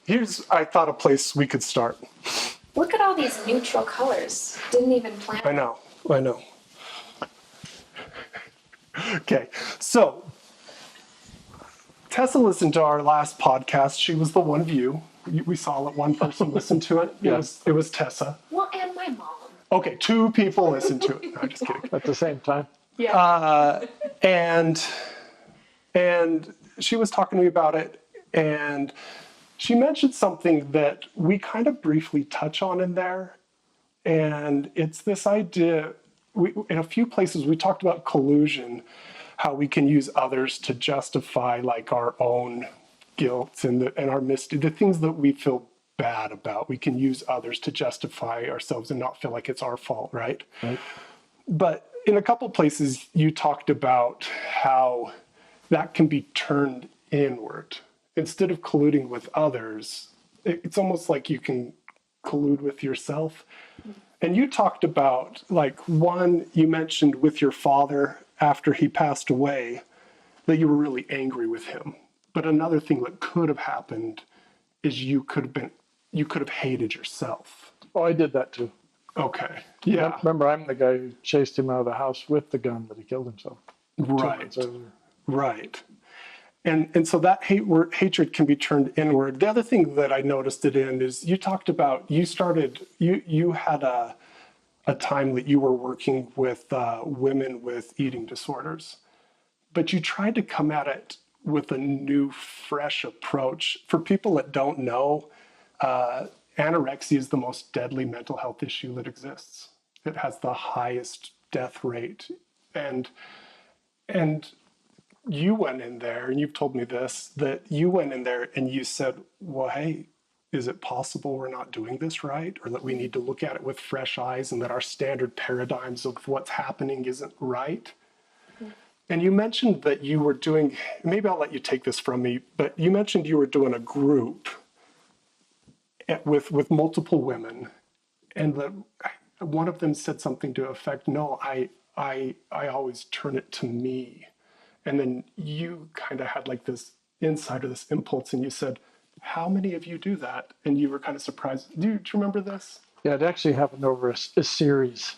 I thought, a place we could start. Look at all these neutral colors. Didn't even plan. I know. Okay, so Tessa listened to our last podcast. She was the one view. We saw that one person listened to it. It was Tessa. Well, and my mom. Okay, 2 people listened to it. No, I'm just kidding. At the same time. Yeah. And she was talking to me about it, and she mentioned something that we kind of briefly touch on in there. And it's this idea, in a few places we talked about collusion, how we can use others to justify like our own guilt and our the things that we feel bad about. We can use others to justify ourselves and not feel like it's our fault, right? But in a couple places you talked about how that can be turned inward. Instead of colluding with others, it's almost like you can collude with yourself. And you talked about, like, one, you mentioned with your father after he passed away, that you were really angry with him. But another thing that could have happened is you could have hated yourself. Oh, I did that too. Okay. Yeah. Remember, I'm the guy who chased him out of the house with the gun that he killed himself. Right. Right. And so that hatred can be turned inward. The other thing that I noticed it in is you talked about, you had a time that you were working with women with eating disorders, but you tried to come at it with a new, fresh approach. For people that don't know, anorexia is the most deadly mental health issue that exists. It has the highest death rate. And you went in there, and you've told me this, that you went in there and you said, well, hey, is it possible we're not doing this right? Or that we need to look at it with fresh eyes and that our standard paradigms of what's happening isn't right? And you mentioned that you were doing, maybe I'll let you take this from me, but you mentioned you were doing a group with multiple women, and that one of them said something to the effect, no, I always turn it to me. And then you kind of had like this insight or this impulse, and you said, how many of you do that? And you were kind of surprised. Do you remember this? Yeah, it actually happened over a series.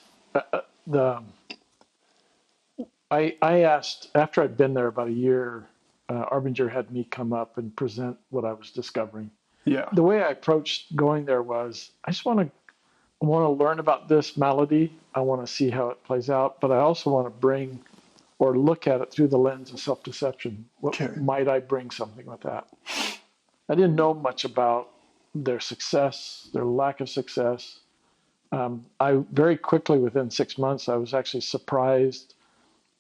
I asked, after I'd been there about a year, Arbinger had me come up and present what I was discovering. Yeah. The way I approached going there was, I just want to learn about this malady. I want to see how it plays out, but I also want to bring or look at it through the lens of self-deception. Might I bring something with that? I didn't know much about their success, their lack of success. I very quickly, within 6 months, I was actually surprised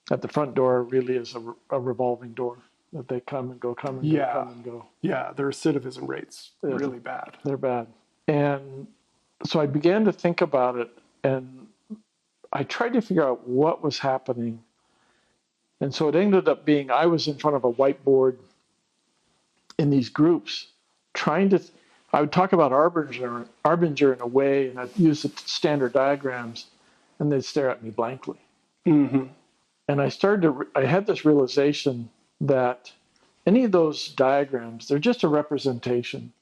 that the front door really is a revolving door, that they come and go, come and go, come and go. Yeah, the recidivism rate's really bad. They're bad. And so I began to think about it, and I tried to figure out what was happening. And so it ended up being, I was in front of a whiteboard in these groups I would talk about Arbinger in a way, and I'd use the standard diagrams, and they'd stare at me blankly. Mm-hmm. And I had this realization that any of those diagrams, they're just a representation.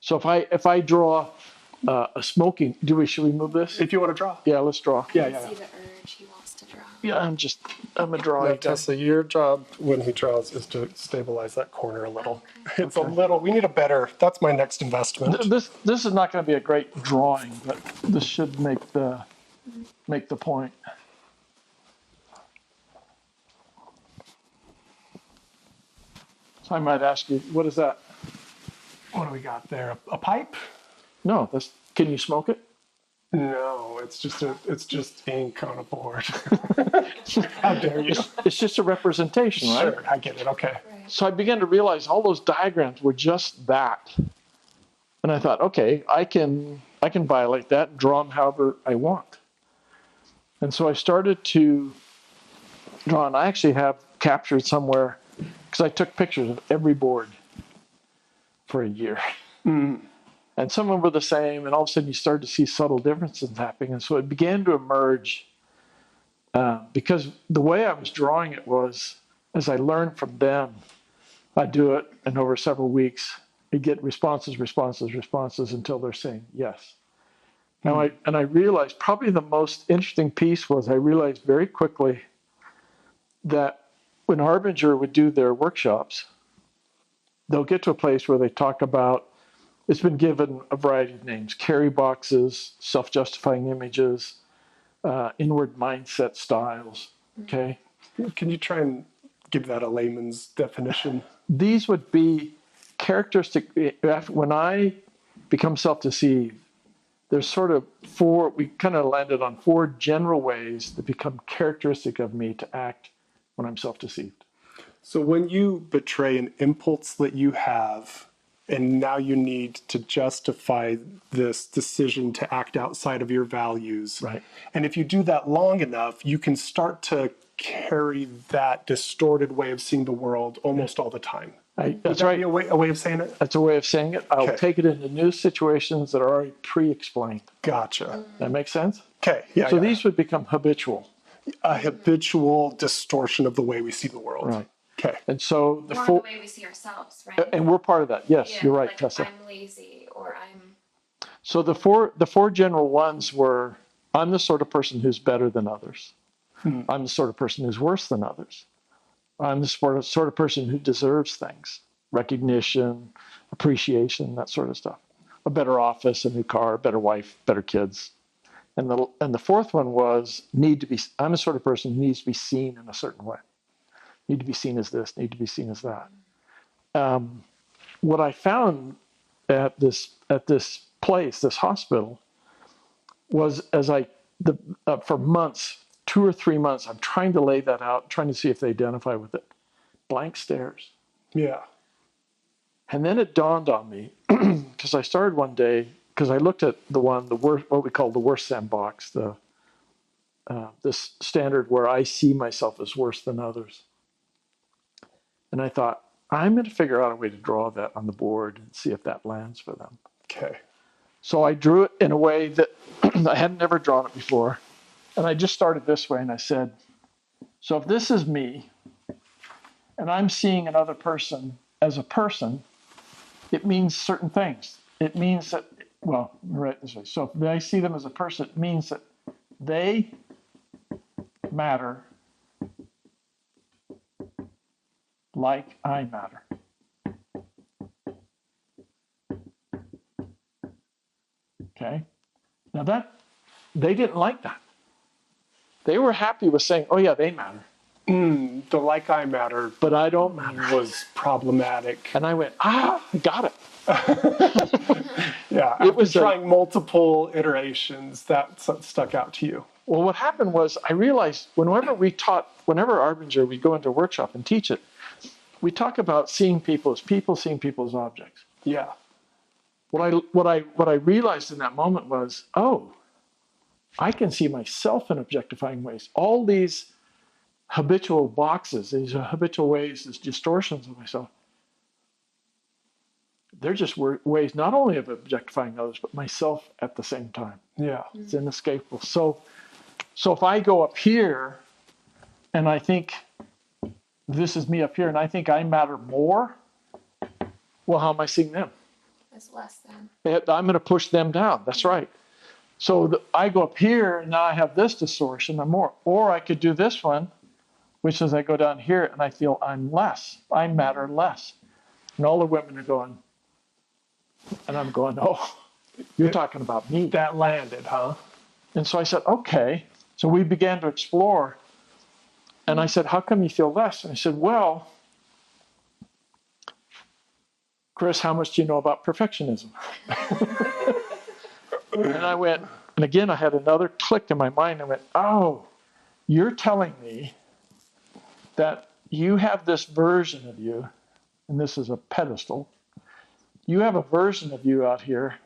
So if I draw a smoking, should we move this? If you want to draw. Yeah, let's draw. See the urge he wants to draw. Yeah, I'm a drawing. Now, Tessa, your job when he draws is to stabilize that corner a little. Okay. It's a little, we need that's my next investment. This is not going to be a great drawing, but this should make the point. So I might ask you, what is that? What do we got there? A pipe? No, can you smoke it? No, it's just ink on a board. How dare you? It's just a representation, right? Sure, I get it. Okay. Right. So I began to realize all those diagrams were just that, and I thought, okay, I can violate that and draw them however I want. And so I started to draw, and I actually have captured somewhere, because I took pictures of every board for a year. Mm. And some of them were the same, and all of a sudden you started to see subtle differences happening. And so it began to emerge, because the way I was drawing it was, as I learned from them, I'd do it, and over several weeks, You get responses until they're saying yes. Now, I realized probably the most interesting piece was I realized very quickly that when Harbinger would do their workshops, they'll get to a place where they talk about, it's been given a variety of names, carry boxes, self-justifying images, inward mindset styles, okay? Can you try and give that a layman's definition? These would be characteristic, when I become self-deceived, there's sort of we kind of landed on 4 general ways that become characteristic of me to act when I'm self-deceived. So when you betray an impulse that you have, and now you need to justify this decision to act outside of your values. Right. And if you do that long enough, you can start to carry that distorted way of seeing the world almost all the time. That's Would that right. be a way of saying it? That's a way of saying it. I'll Okay. take it into new situations that are already pre-explained. Gotcha. That makes sense? Okay. Yeah. So yeah. these would become habitual. A habitual distortion of the way we see the world. Right. Okay. And so Or the way we see ourselves, right? and we're part of that. Yes, Yeah, you're right, like Tessa. I'm lazy or I'm. So the four general ones were, I'm the sort of person who's better than others. I'm the sort of person who's worse than others. I'm the sort of person who deserves things, recognition, appreciation, that sort of stuff. A better office, a new car, a better wife, better kids. And the fourth one was I'm the sort of person who needs to be seen in a certain way. Need to be seen as this, need to be seen as that. What I found at this place, this hospital, was for months, 2 or 3 months, I'm trying to lay that out, trying to see if they identify with it. Blank stares. Yeah. And then it dawned on me, because I started one day, because I looked at the worst, what we call the worst sandbox, this standard where I see myself as worse than others. And I thought, I'm going to figure out a way to draw that on the board and see if that lands for them. Okay. So I drew it in a way that I had never drawn it before. And I just started this way, and I said, so if this is me, and I'm seeing another person as a person, it means certain things. It means that, well, right this way. So if I see them as a person, it means that they matter like I matter. Okay? Now they didn't like that. They were happy with saying, oh yeah, they matter. The like I matter But I don't matter. was problematic. And I went, I got it. Yeah. It was trying multiple iterations that stuck out to you. Well, what happened was I realized whenever Arbinger, we go into a workshop and teach it, we talk about seeing people as people, seeing people as objects. Yeah. What I realized in that moment was, oh, I can see myself in objectifying ways. All these habitual boxes, these habitual ways, these distortions of myself, they're just ways not only of objectifying others, but myself at the same time. Yeah. It's inescapable. So if I go up here and I think this is me up here and I think I matter more, well, how am I seeing them? It's less than. I'm going to push them down. That's right. So I go up here and now I have this distortion. I'm more. Or I could do this one, which is I go down here and I feel I'm less. I matter less. And all the women are going, and I'm going, oh, you're talking about me. That landed, huh? And so I said, okay. So we began to explore. And I said, how come you feel less? And I said, well, Chris, how much do you know about perfectionism? And I went, and again, I had another click in my mind. I went, oh, you're telling me that you have this version of you, and this is a pedestal. You have a version of you out here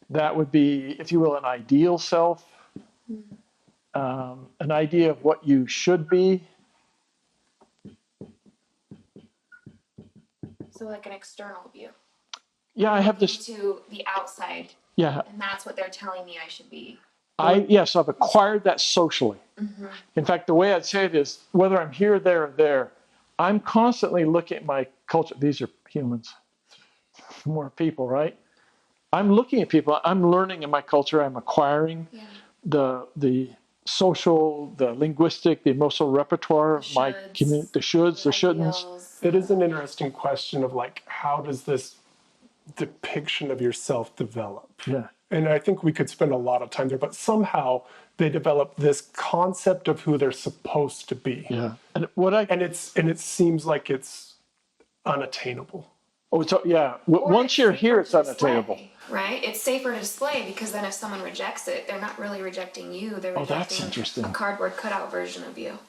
that would be, if you will, an ideal self, an idea of what you should be. So like an external view. Yeah, I have this. To the outside, Yeah, and that's what they're telling me I should be. yes, I've acquired that socially. In fact, the way I'd say it is, whether I'm here, there, or there, I'm constantly looking at my culture. These are humans. more people, right? I'm looking at people. I'm learning in my culture. I'm acquiring the social, the linguistic, the emotional repertoire of my community, the shoulds, the shouldn'ts. It is an interesting question of like, how does this depiction of yourself develop? Yeah. And I think we could spend a lot of time there, but somehow they develop this concept of who they're supposed to be. Yeah. And what I And it seems like it's unattainable. oh so yeah. Or Once it's you're safer here, to it's unattainable. display, right? It's safer to display because then if someone rejects it, they're not really rejecting you. They're Oh, that's rejecting interesting. a cardboard cutout version of you.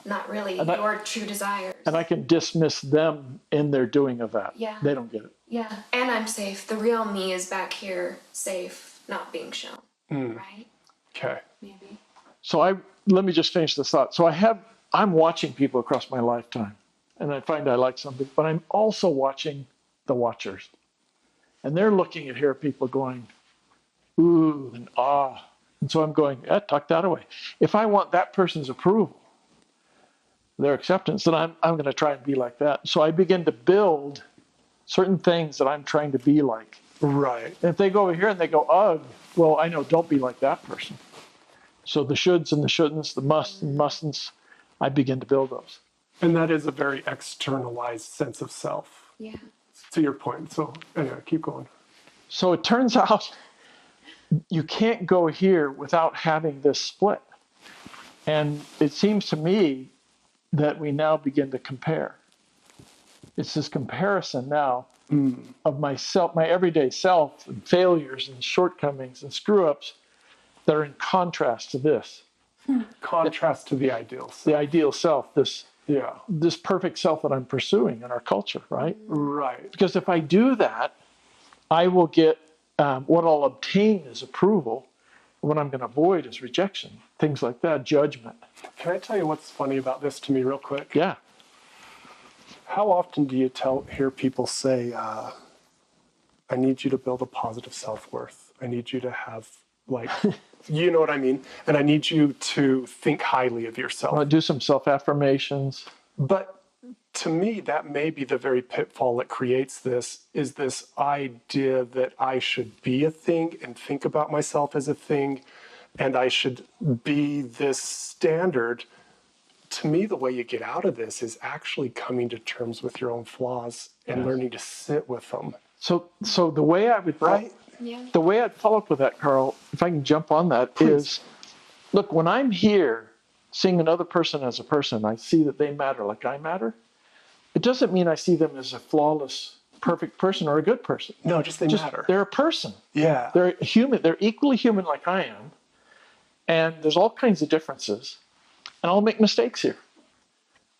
Not really And your true desires. And I can dismiss them in their doing of that. Yeah. They don't get it. Yeah. And I'm safe. The real me is back here, safe, not being shown. Right? Okay. Maybe. So let me just finish this thought. So I'm watching people across my lifetime, and I find I like something, but I'm also watching the watchers. And they're looking at here people going, ooh, and ah. And so I'm going, tuck that away. If I want that person's approval, their acceptance, then I'm going to try and be like that. So I begin to build certain things that I'm trying to be like. Right. And if they go over here and they go, ugh, well, I know, don't be like that person. So the shoulds and the shouldn'ts, the musts and mustn'ts, I begin to build those. And that is a very externalized sense of self, Yeah. to your point. So anyway, keep going. So it turns out you can't go here without having this split. And it seems to me that we now begin to compare. It's this comparison now of myself, my everyday self, and failures and shortcomings and screw ups that are in contrast to this. Contrast to the ideal self. The ideal self, this Yeah. this perfect self that I'm pursuing in our culture, right? Right. Because if I do that, I will get what I'll obtain is approval. What I'm going to avoid is rejection, things like that, judgment. Can I tell you what's funny about this to me real quick? Yeah. How often do you hear people say, I need you to build a positive self-worth. I need you to have, like, you know what I mean? And I need you to think highly of yourself. I'll do some self-affirmations. But to me, that may be the very pitfall that creates this, is this idea that I should be a thing and think about myself as a thing, and I should be this standard. To me, the way you get out of this is actually coming to terms with your own flaws and learning to sit with them. So the way I would Yeah. the way I'd follow up with that, Karl, if I can jump on that, is look, when I'm here seeing another person as a person, I see that they matter like I matter. It doesn't mean I see them as a flawless, perfect person or a good person. No, just they matter. They're a person. Yeah. They're human. They're equally human like I am. And there's all kinds of differences. And I'll make mistakes here.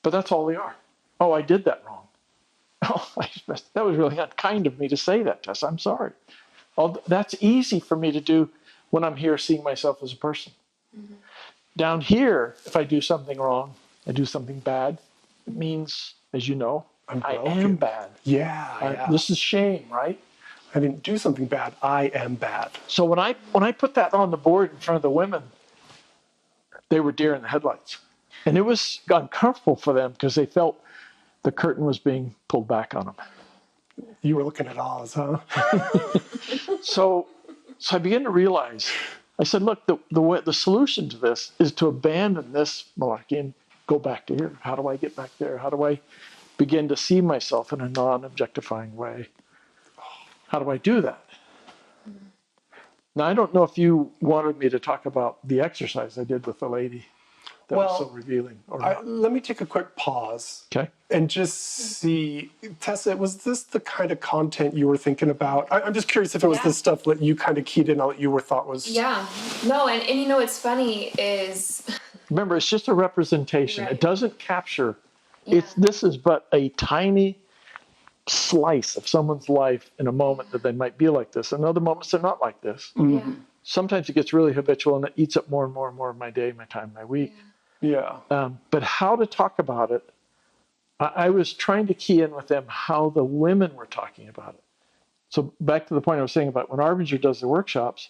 But that's all they are. Oh, I did that wrong. Oh, that was really unkind of me to say that, Tessa. I'm sorry. That's easy for me to do when I'm here seeing myself as a person. Mm-hmm. Down here, if I do something wrong, I do something bad, it means, as you know, I am bad. Yeah. This is shame, right? I didn't do something bad. I am bad. So when I put that on the board in front of the women, they were deer in the headlights. And it was uncomfortable for them because they felt the curtain was being pulled back on them. You were looking at Oz, huh? So I began to realize, I said, look, the solution to this is to abandon this malarkey and go back to here. How do I get back there? How do I begin to see myself in a non-objectifying way? How do I do that? Now, I don't know if you wanted me to talk about the exercise I did with the lady that was so revealing or not. Let me take a quick pause. Okay. And just see, Tessa, was this the kind of content you were thinking about? I'm just curious if it was the stuff that you kind of keyed in on that you thought was... Yeah. No, and you know what's funny is... Remember, it's just a representation. Right. It doesn't capture. Yeah. This is but a tiny slice of someone's life in a moment that they might be like this. In other moments, they're not like this. Yeah. Sometimes it gets really habitual and it eats up more and more and more of my day, my time, my week. Yeah. But how to talk about it, I was trying to key in with them how the women were talking about it. So back to the point I was saying about when Arbinger does the workshops,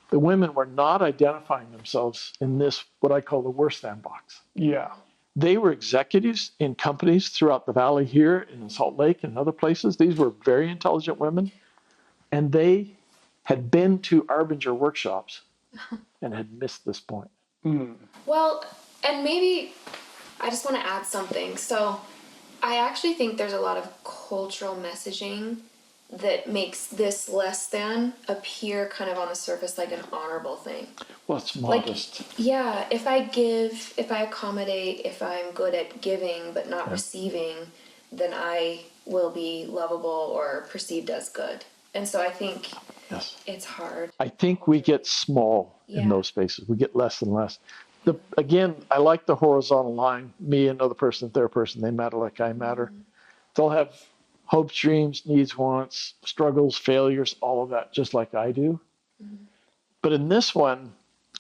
the women were not identifying themselves in this, what I call the worse than box. Yeah. They were executives in companies throughout the valley here and in Salt Lake and other places. These were very intelligent women, and they had been to Arbinger workshops and had missed this point. Well, and maybe I just want to add something. So I actually think there's a lot of cultural messaging that makes this less than appear kind of on the surface like an honorable thing. Well, it's Like, modest. yeah, if I give, if I accommodate, if I'm good at giving but not receiving, then I will be lovable or perceived as good. And so I think Yes. it's hard. I think we get small in Yeah. those spaces. We get less and less. Again, I like the horizontal line. Me, another person, their person, they matter like I matter. They'll have hopes, dreams, needs, wants, struggles, failures, all of that, just like I do. But in this one,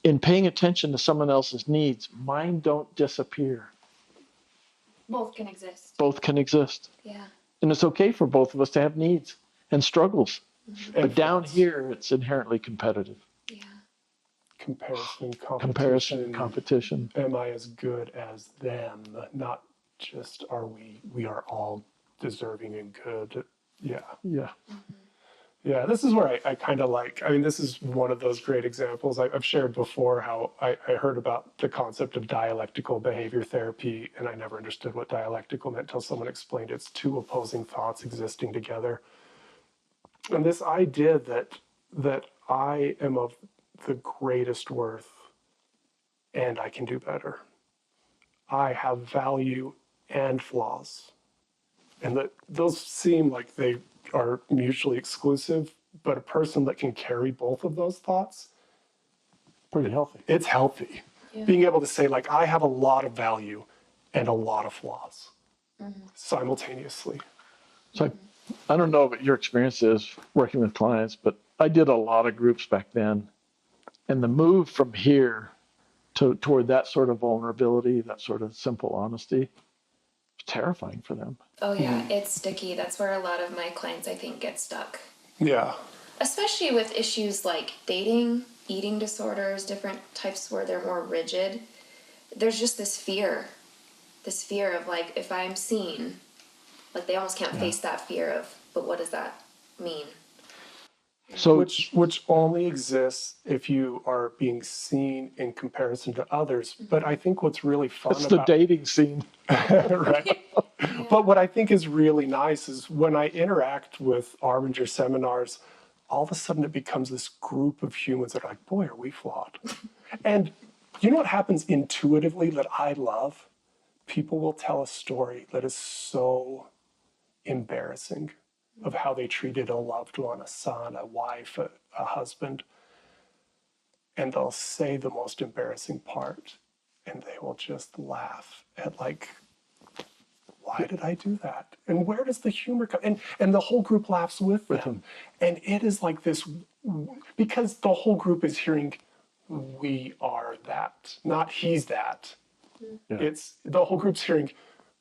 in paying attention to someone else's needs, mine don't disappear. Both can exist. Both can exist. Yeah. And it's okay for both of us to have needs and struggles. And But down flaws. here, it's inherently competitive. Yeah. Comparison, competition. Comparison, competition. Am I as good as them? Not just we are all deserving and good. Yeah. Yeah. Yeah, this is where I kind of like, I mean, this is one of those great examples. I've shared before how I heard about the concept of dialectical behavior therapy, and I never understood what dialectical meant until someone explained it's two opposing thoughts existing together. And this idea that I am of the greatest worth and I can do better. I have value and flaws. And that those seem like they are mutually exclusive, but a person that can carry both of those thoughts, Pretty healthy. it's healthy. Yeah. Being able to say, like, I have a lot of value and a lot of flaws simultaneously. So I don't know what your experience is working with clients, but I did a lot of groups back then. And the move from here toward that sort of vulnerability, that sort of simple honesty, was terrifying for them. Oh yeah, it's sticky. That's where a lot of my clients, I think, get stuck. Yeah. Especially with issues like dating, eating disorders, different types where they're more rigid. There's just this fear of like, if I'm seen, like they almost can't face that fear of, but what does that mean? So Which only exists if you are being seen in comparison to others. But I think what's really fun it's the about dating scene. right. But what I think is really nice is when I interact with Arbinger seminars, all of a sudden it becomes this group of humans that are like, boy, are we flawed. And you know what happens intuitively that I love? People will tell a story that is so embarrassing of how they treated a loved one, a son, a wife, a husband. And they'll say the most embarrassing part and they will just laugh at like, why did I do that? And where does the humor come? And the whole group laughs with them. And it is like this, because the whole group is hearing, we are that, not he's that. Yeah. It's the whole group's hearing,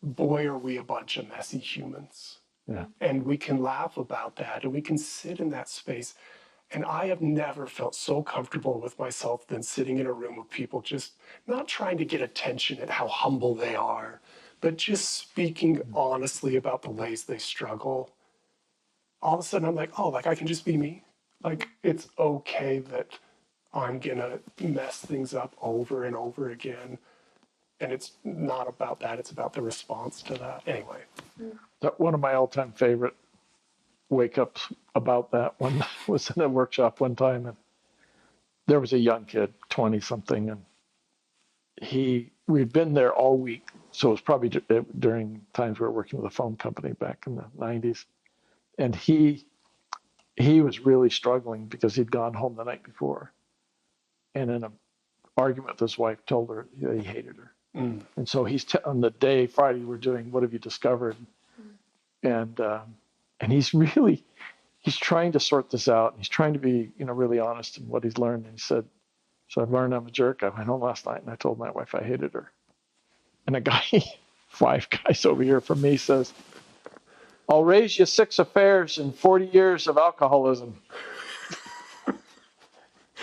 boy, are we a bunch of messy humans. Yeah. And we can laugh about that and we can sit in that space. And I have never felt so comfortable with myself than sitting in a room with people just not trying to get attention at how humble they are, but just speaking honestly about the ways they struggle. All of a sudden I'm like, oh, like I can just be me. Like it's okay that I'm gonna mess things up over and over again. And it's not about that, it's about the response to that. Anyway. That one of my all-time favorite wake-ups about that one was in a workshop one time, and there was a young kid, 20-something, and we'd been there all week, so it was probably during times we were working with a phone company back in the 90s, and he was really struggling because he'd gone home the night before, and in an argument with his wife told her that he hated her. And so he's on the day Friday we're doing what have you discovered, and he's trying to sort this out. He's trying to be really honest in what he's learned. And he said, so I've learned I'm a jerk. I went home last night and I told my wife I hated her. And a guy, 5 guys over here from me says, I'll raise you 6 affairs and 40 years of alcoholism.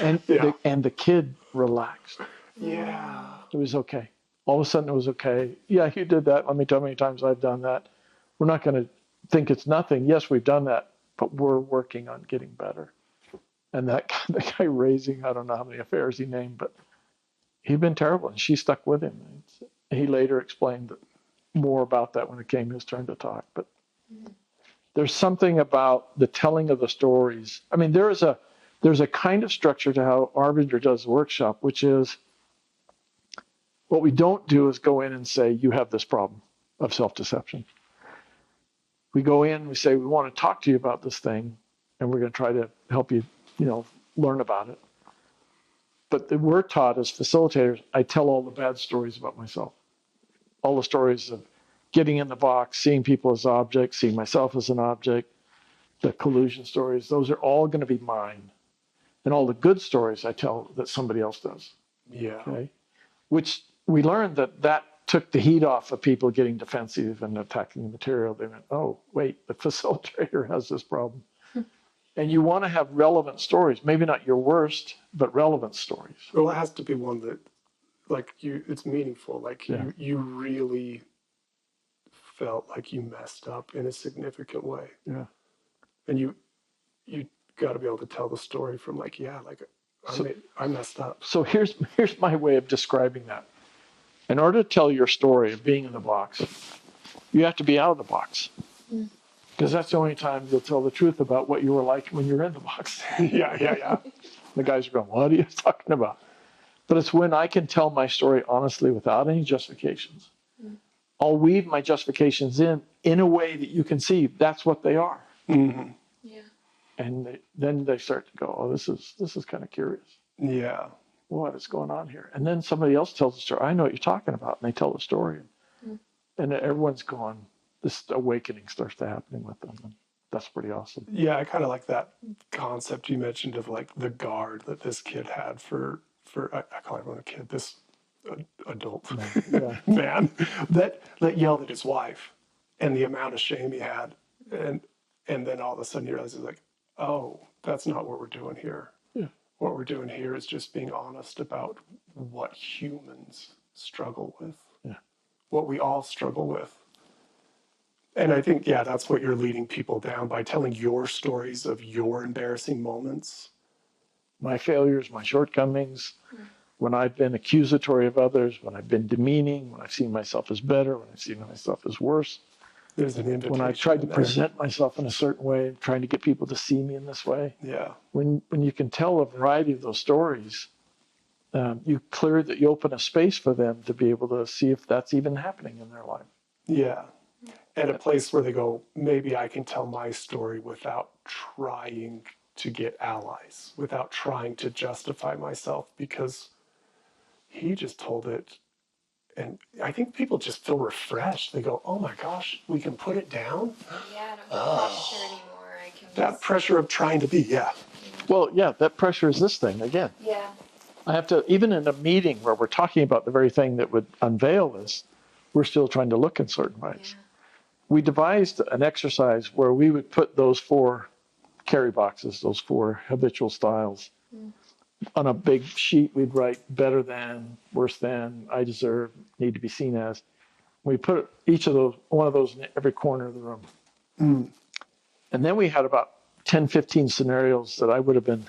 And the kid relaxed. Yeah. It was okay. All of a sudden it was okay. Yeah, you did that. Let me tell you how many times I've done that. We're not going to think it's nothing. Yes, we've done that, but we're working on getting better. And that the guy raising, I don't know how many affairs he named, but he'd been terrible, and she stuck with him. He later explained more about that when it came his turn to talk. But there's something about the telling of the stories. I mean, there's a kind of structure to how Arvinder does the workshop, which is what we don't do is go in and say, you have this problem of self-deception. We go in, we say, we want to talk to you about this thing, and we're going to try to help you, learn about it. But we're taught as facilitators, I tell all the bad stories about myself. All the stories of getting in the box, seeing people as objects, seeing myself as an object, the collusion stories, those are all going to be mine. And all the good stories I tell that somebody else does. Yeah. Okay. Which we learned that took the heat off of people getting defensive and attacking the material. They went, oh, wait, the facilitator has this problem. And you want to have relevant stories, maybe not your worst, but relevant stories. Well, it has to be one that, like, it's meaningful. Like, Yeah. you really felt like you messed up in a significant way. Yeah. And you got to be able to tell the story from, like, yeah, like, I messed up. So here's my way of describing that. In order to tell your story of being in the box, you have to be out of the box. Because that's the only time you'll tell the truth about what you were like when you're in the box. Yeah. The guys are going, what are you talking about? But it's when I can tell my story honestly without any justifications. I'll weave my justifications in a way that you can see that's what they are. Mm-hmm. Yeah. And then they start to go, oh, this is kind of curious. Yeah. What is going on here? And then somebody else tells the story. I know what you're talking about. And they tell the story. And everyone's going, this awakening starts to happening with them. And that's pretty awesome. Yeah, I kind of like that concept you mentioned of, like, the guard that this kid had for I call him a kid, this adult man that yelled at his wife, and the amount of shame he had, and then all of a sudden you realize, like, oh, that's not what we're doing here. Yeah. What we're doing here is just being honest about what humans struggle with. Yeah. What we all struggle with. And I think, yeah, that's what you're leading people down by telling your stories of your embarrassing moments. My failures, my shortcomings, when I've been accusatory of others, when I've been demeaning, when I've seen myself as better, when I've seen myself as worse. There's an invitation. When I've tried to there. present myself in a certain way, trying to get people to see me in this way. Yeah. When you can tell a variety of those stories, you open a space for them to be able to see if that's even happening in their life. Yeah. And a place where they go, maybe I can tell my story without trying to get allies, without trying to justify myself, because he just told it. And I think people just feel refreshed. They go, oh my gosh, we can put it down? Yeah, I don't have pressure anymore. I can That pressure of trying to be, yeah. Well, yeah, that pressure is this thing again. Yeah. I have to, even in a meeting where we're talking about the very thing that would unveil this, we're still trying to look in certain ways. Yeah. We devised an exercise where we would put those 4 carry boxes, those 4 habitual styles. On a big sheet, we'd write better than, worse than, I deserve, need to be seen as. We put one of those in every corner of the room. And then we had about 10, 15 scenarios that I would have been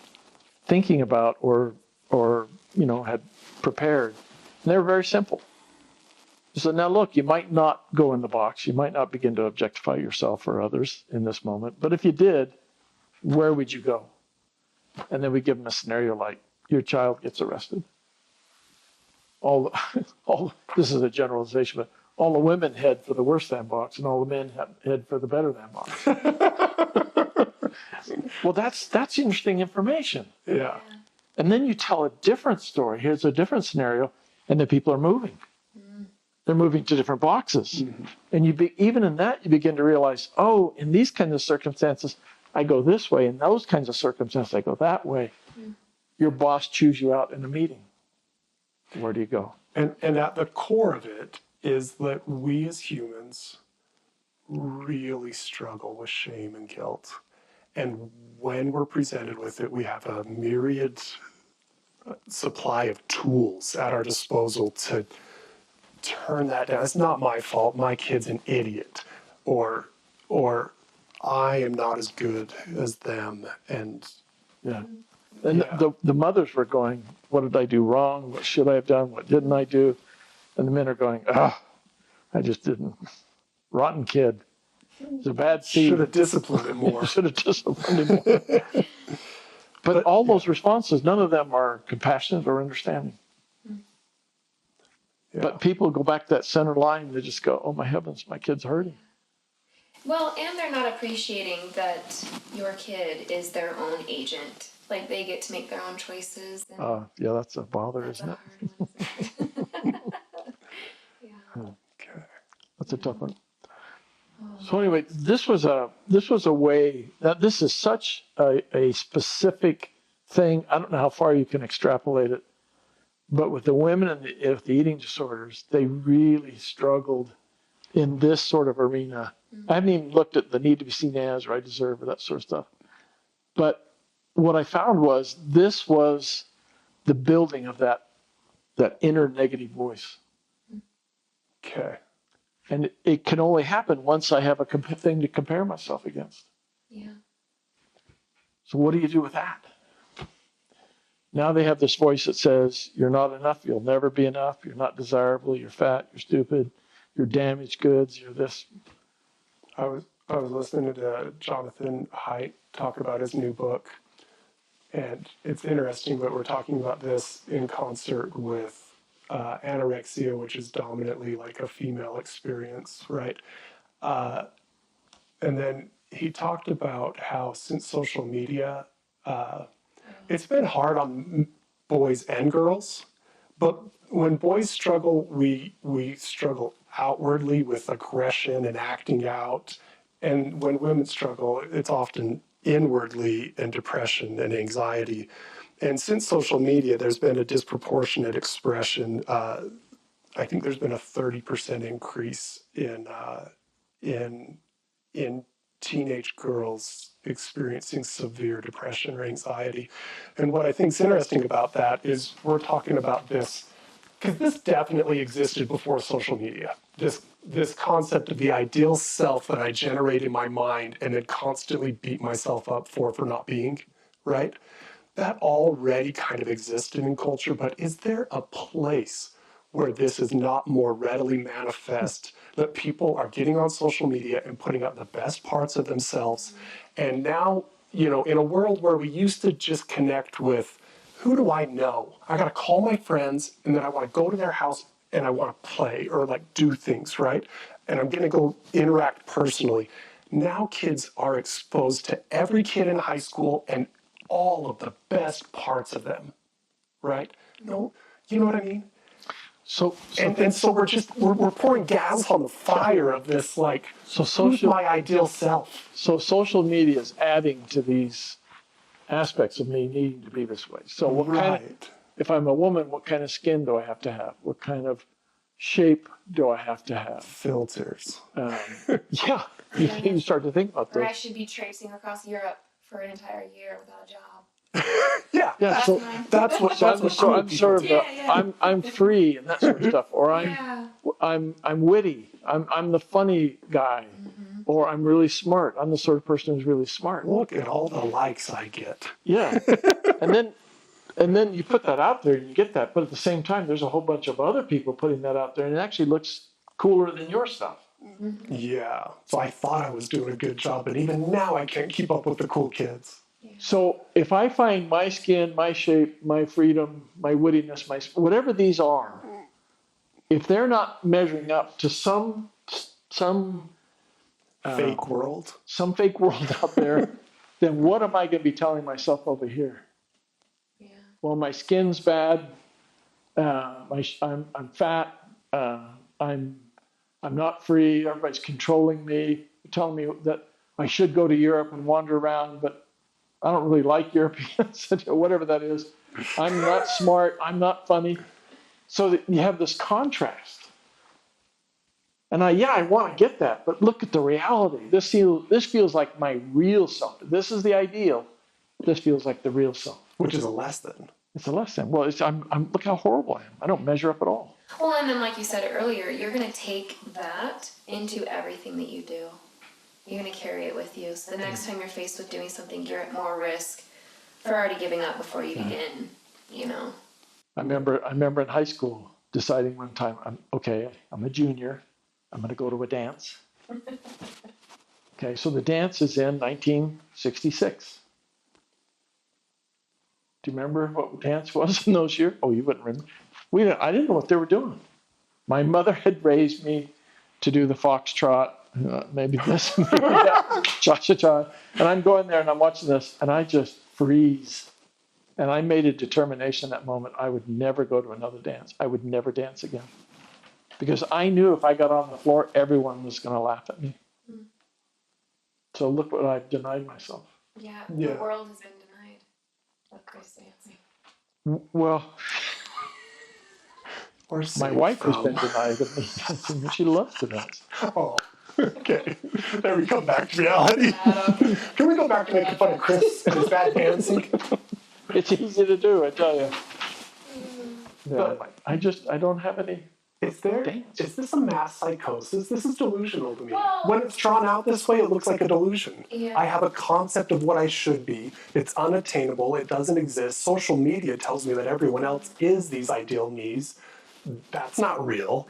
thinking about or had prepared. And they were very simple. So now look, you might not go in the box. You might not begin to objectify yourself or others in this moment. But if you did, where would you go? And then we give them a scenario like your child gets arrested. This is a generalization, but all the women head for the worse than box and all the men head for the better than box. Well, that's interesting information. Yeah. And then you tell a different story. Here's a different scenario, and the people are moving. They're moving to different boxes. And even in that, you begin to realize, oh, in these kinds of circumstances, I go this way. In those kinds of circumstances, I go that way. Your boss chews you out in a meeting. Where do you go? And at the core of it is that we as humans really struggle with shame and guilt. And when we're presented with it, we have a myriad supply of tools at our disposal to turn that down. It's not my fault. My kid's an idiot, or I am not as good as them. And Yeah. And Yeah. the mothers were going, what did I do wrong? What should I have done? What didn't I do? And the men are going, I just didn't. Rotten kid. It's a bad seed. should have disciplined it more. Should have disciplined him more. But all those responses, none of them are compassionate or understanding. Yeah. But people go back to that center line. They just go, oh my heavens, my kid's hurting. Well, and they're not appreciating that your kid is their own agent. Like they get to make their own choices. And Yeah, that's a bother, that's isn't a it? hard one. Yeah. Okay. That's a tough one. So anyway, this was a way that this is such a specific thing. I don't know how far you can extrapolate it, but with the women and with the eating disorders, they really struggled in this sort of arena. I haven't even looked at the need to be seen as or I deserve or that sort of stuff. But what I found was this was the building of that inner negative voice. Okay. And it can only happen once I have a thing to compare myself against. Yeah. So what do you do with that? Now they have this voice that says, you're not enough, you'll never be enough, you're not desirable, you're fat, you're stupid, you're damaged goods, you're this. I was listening to Jonathan Haidt talk about his new book, and it's interesting, but we're talking about this in concert with anorexia, which is dominantly like a female experience, right? And then he talked about how since social media, it's been hard on boys and girls, but when boys struggle, we struggle outwardly with aggression and acting out. And when women struggle, it's often inwardly in depression and anxiety. And since social media, there's been a disproportionate expression. I think there's been a 30% increase in teenage girls experiencing severe depression or anxiety. And what I think is interesting about that is we're talking about this, because this definitely existed before social media. This concept of the ideal self that I generate in my mind and then constantly beat myself up for not being, right? That already kind of existed in culture, but is there a place where this is not more readily manifest, that people are getting on social media and putting up the best parts of themselves? And now, in a world where we used to just connect with, who do I know? I got to call my friends, and then I want to go to their house and I want to play or like do things, right? And I'm going to go interact personally. Now kids are exposed to every kid in high school and all of the best parts of them, right? No, you know what I mean? So So we're pouring gas on the fire of this, like, who's my ideal self? So social media is adding to these aspects of me needing to be this way. So if I'm a woman, what kind of skin do I have to have? What kind of shape do I have to have? Filters. Yeah, you start to think about Or I those. should be traipsing across Europe for an entire year without a job. Yeah. So That's what I'm cool sort of people Yeah. I'm free and that sort of stuff, or Yeah. I'm witty. I'm the funny guy, or I'm really smart. I'm the sort of person who's really smart. do. Look at all the likes I get. Yeah, and then you put that out there and you get that, but at the same time, there's a whole bunch of other people putting that out there, and it actually looks cooler than your stuff. Yeah. So I thought I was doing a good job, but even now I can't keep up with the cool kids. So if I find my skin, my shape, my freedom, my wittiness, my whatever these are, if they're not measuring up to some Fake world. some fake world out there, then what am I going to be telling myself over here? Yeah. Well, my skin's bad. I'm fat. I'm not free. Everybody's controlling me, telling me that I should go to Europe and wander around, but I don't really like Europeans, whatever that is. I'm not smart. I'm not funny. So that you have this contrast. And I want to get that, but look at the reality. This feels like my real self. This is the ideal. This feels like the real self. Which is a less than. It's a less than. Well, look how horrible I am. I don't measure up at all. Well, and then like you said earlier, you're going to take that into everything that you do. You're going to carry it with you. So the next time you're faced with doing something, you're at more risk for already giving up before you begin, you know. I remember in high school deciding one time, I'm a junior. I'm going to go to a dance. Okay, so the dance is in 1966. Do you remember what dance was in those years? Oh, you wouldn't remember. I didn't know what they were doing. My mother had raised me to do the foxtrot, maybe this, maybe that, cha-cha-cha. And I'm going there and I'm watching this and I just freeze. And I made a determination in that moment, I would never go to another dance. I would never dance again. Because I knew if I got on the floor, everyone was going to laugh at me. Mm. So look what I've denied myself. Yeah, the world has been denied of Chris dancing. Well, my wife has been denied of me dancing. She loves to dance. Oh, okay. There we come back to reality. Can we go back to making fun of Chris and his bad dancing? It's easy to do, I tell you. Yeah, I don't have any. Is this a mass psychosis? This is delusional to me. When it's drawn out this way, it looks like a delusion. Yeah. I have a concept of what I should be. It's unattainable. It doesn't exist. Social media tells me that everyone else is these ideal me's. That's not real.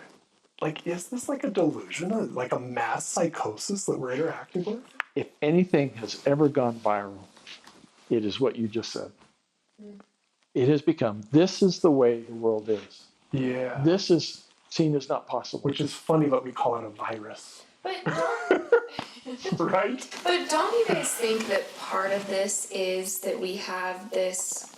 Like, is this like a delusion, like a mass psychosis that we're interacting with? If anything has ever gone viral, it is what you just said. It has become, this is the way the world is. Yeah. This is seen as not possible. Which is funny, but we call it a virus. But right? But don't you guys think that part of this is that we have this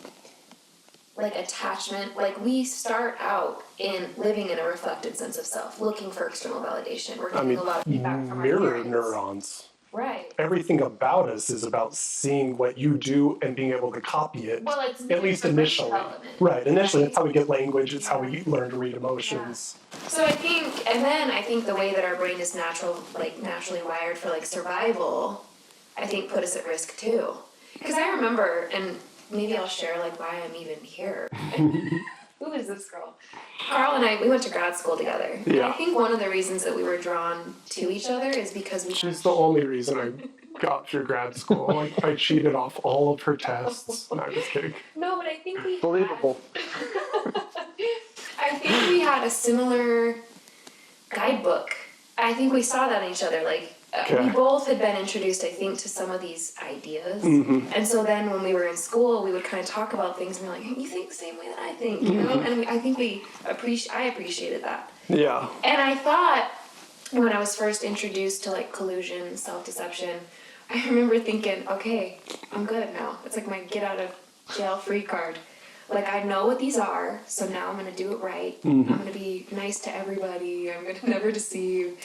like attachment, like we start out in living in a reflected sense of self, looking for external validation. We're getting a lot of feedback from our mirror parents. neurons. Right. Everything about us is about seeing what you do and being able to copy it. Well, it's at least initially. Right. Initially, that's how we get language. It's how we learn to read emotions. Yeah. So I think the way that our brain is naturally wired for like survival, I think put us at risk too. Because I remember, and maybe I'll share like why I'm even here. Who is this girl? Karl and I, we went to grad school together. Yeah. And I think one of the reasons that we were drawn to each other is because we... She's the only reason I got through grad school. Like, I cheated off all of her tests. No, I'm just kidding. No, but I think we... Believable. I think we had a similar guidebook. I think we saw that in each other. Like, we both had been introduced, I think, to some of these ideas. Mm-hmm. And so then when we were in school, we would kind of talk about things and we're like, you think the same way that I think, you know? And I think I appreciated that. Yeah. And I thought when I was first introduced to like collusion, self-deception, I remember thinking, okay, I'm good now. It's like my get out of jail free card. Like, I know what these are, so now I'm going to do it right. Mm-hmm. I'm going to be nice to everybody. I'm going to never deceive.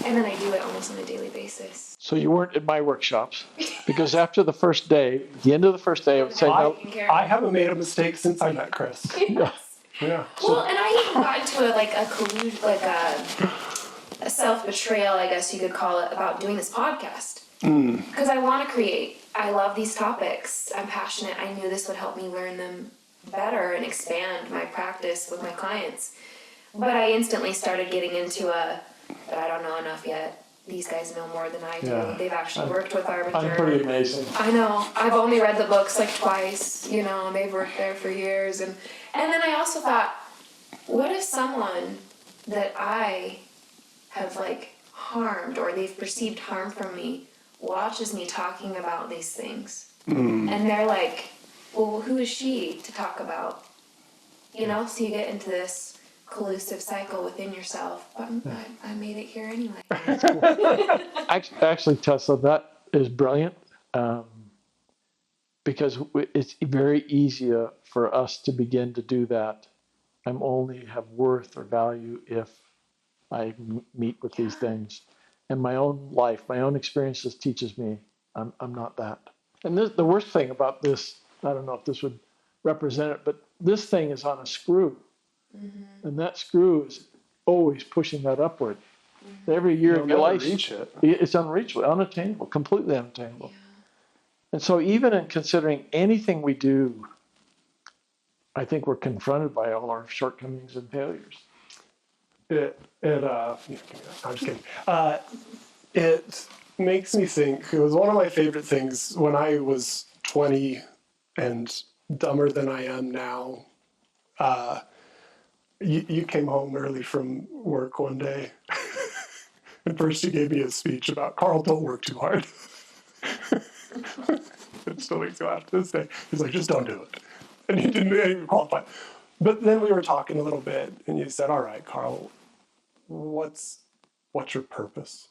And then I do it almost on a daily basis. So you weren't at my workshops, because after the first day, at the end of the first day, I would say, no. I haven't made a mistake since I met Chris. Yes. Yeah. Well, and I even got into a collusion, like a self-betrayal, I guess you could call it, about doing this podcast. Because I want to create. I love these topics. I'm passionate. I knew this would help me learn them better and expand my practice with my clients. But I instantly started getting into but I don't know enough yet. These guys know more than I do. Yeah. They've actually worked with Arbiter. I'm pretty amazing. I know. I've only read the books like twice, you know, and they've worked there for years. And then I also thought, what if someone that I have like harmed or they've perceived harm from me watches me talking about these things? And they're like, well, who is she to talk about? You know, so you get into this collusive cycle within yourself. But I made it here anyway. Actually, Tessa, that is brilliant, because it's very easy for us to begin to do that. I'm only have worth or value if I meet with these things. And my own life, my own experiences teaches me I'm not that. And the worst thing about this, I don't know if this would represent it, but this thing is on a screw. Mm-hmm. And that screw is always pushing that upward. Mm-hmm. Every year of your life, it's unreachable, unattainable, completely unattainable. Yeah. And so even in considering anything we do, I think we're confronted by all our shortcomings and failures. I'm just kidding. It makes me think, it was one of my favorite things when I was 20 and dumber than I am now. You came home early from work one day, and first you gave me a speech about, Karl, don't work too hard. It still makes me laugh to this day. He's like, just don't do it. And he didn't even qualify. But then we were talking a little bit, and you said, all right, Karl, what's your purpose?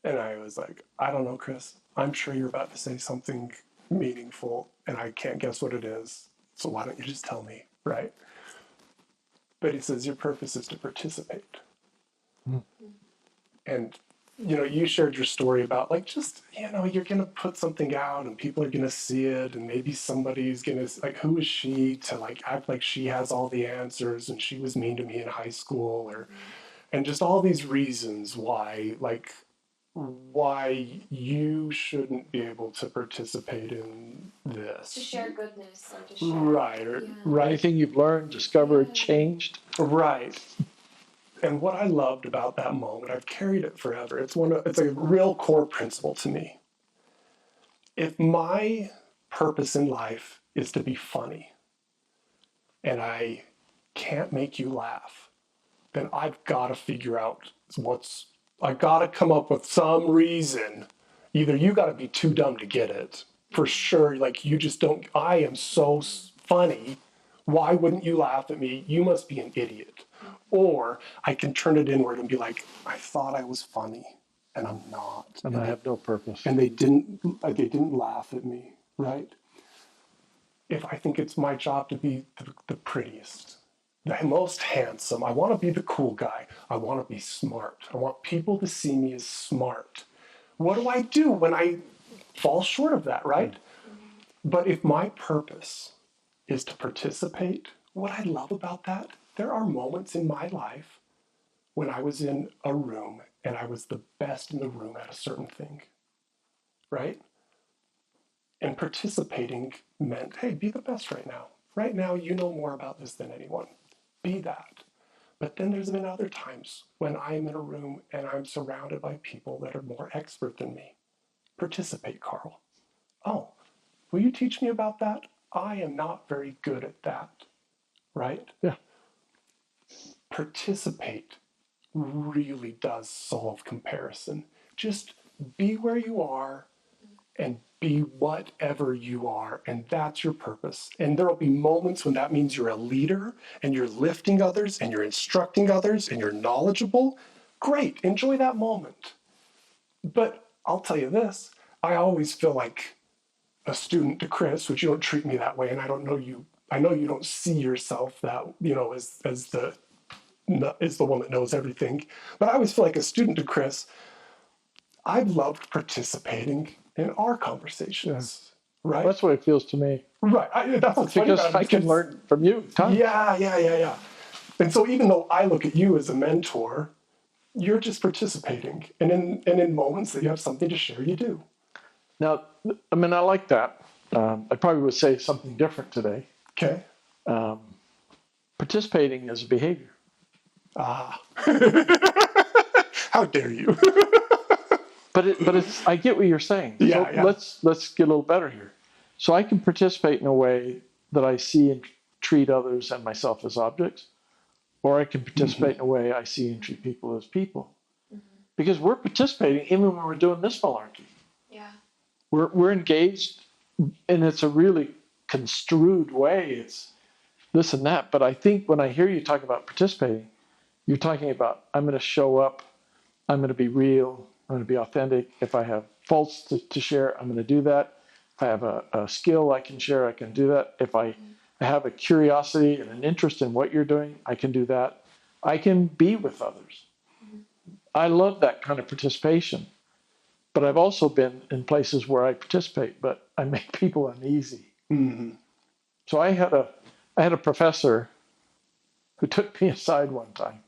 And I was like, I don't know, Chris. I'm sure you're about to say something meaningful, and I can't guess what it is. So why don't you just tell me, right? But he says, your purpose is to participate. And, you shared your story about like, just, you're going to put something out and people are going to see it. And maybe somebody's going to, like, who is she to like act like she has all the answers and she was mean to me in high school and just all these reasons why you shouldn't be able to participate in this. To share goodness and to share. Right. Yeah. Right. Anything you've learned, discovered, changed. Right. And what I loved about that moment, I've carried it forever. It's a real core principle to me. If my purpose in life is to be funny and I can't make you laugh, then I've got to figure out I've got to come up with some reason. Either you got to be too dumb to get it, for sure. Like, you just don't, I am so funny. Why wouldn't you laugh at me? You must be an idiot. Or I can turn it inward and be like, I thought I was funny and I'm not. And I have no purpose. And they didn't laugh at me, right? If I think it's my job to be the prettiest, the most handsome, I want to be the cool guy. I want to be smart. I want people to see me as smart. What do I do when I fall short of that, right? But if my purpose is to participate, what I love about that, there are moments in my life when I was in a room and I was the best in the room at a certain thing, right? And participating meant, hey, be the best right now. Right now, you know more about this than anyone. Be that. But then there's been other times when I'm in a room and I'm surrounded by people that are more expert than me. Participate, Karl. Oh, will you teach me about that? I am not very good at that, right? Yeah. Participate really does solve comparison. Just be where you are and be whatever you are, and that's your purpose. And there will be moments when that means you're a leader and you're lifting others and you're instructing others and you're knowledgeable. Great, enjoy that moment. But I'll tell you this, I always feel like a student to Chris, which you don't treat me that way, and I know you don't see yourself that, as the one that knows everything. But I always feel like a student to Chris. I've loved participating in our conversations, right? That's what it feels to me. Right. That's what's funny Because about it, I can learn from you. Yeah. And so even though I look at you as a mentor, you're just participating, and in moments that you have something to share, you do. Now, I mean, I like that. I probably would say something different today. Okay. Participating is a behavior. How dare you? But it's I get what you're saying. Yeah, so yeah. let's get a little better here. So I can participate in a way that I see and treat others and myself as objects, or I can participate in a way I see and treat people as people. Because we're participating even when we're doing this malarkey. Yeah. We're engaged, and it's a really construed way. It's this and that. But I think when I hear you talk about participating, you're talking about I'm going to show up, I'm going to be real, I'm going to be authentic. If I have faults to share, I'm going to do that. If I have a skill I can share, I can do that. If I have a curiosity and an interest in what you're doing, I can do that. I can be with others. I love that kind of participation. But I've also been in places where I participate, but I make people uneasy. Mm-hmm. So I had a professor who took me aside one time,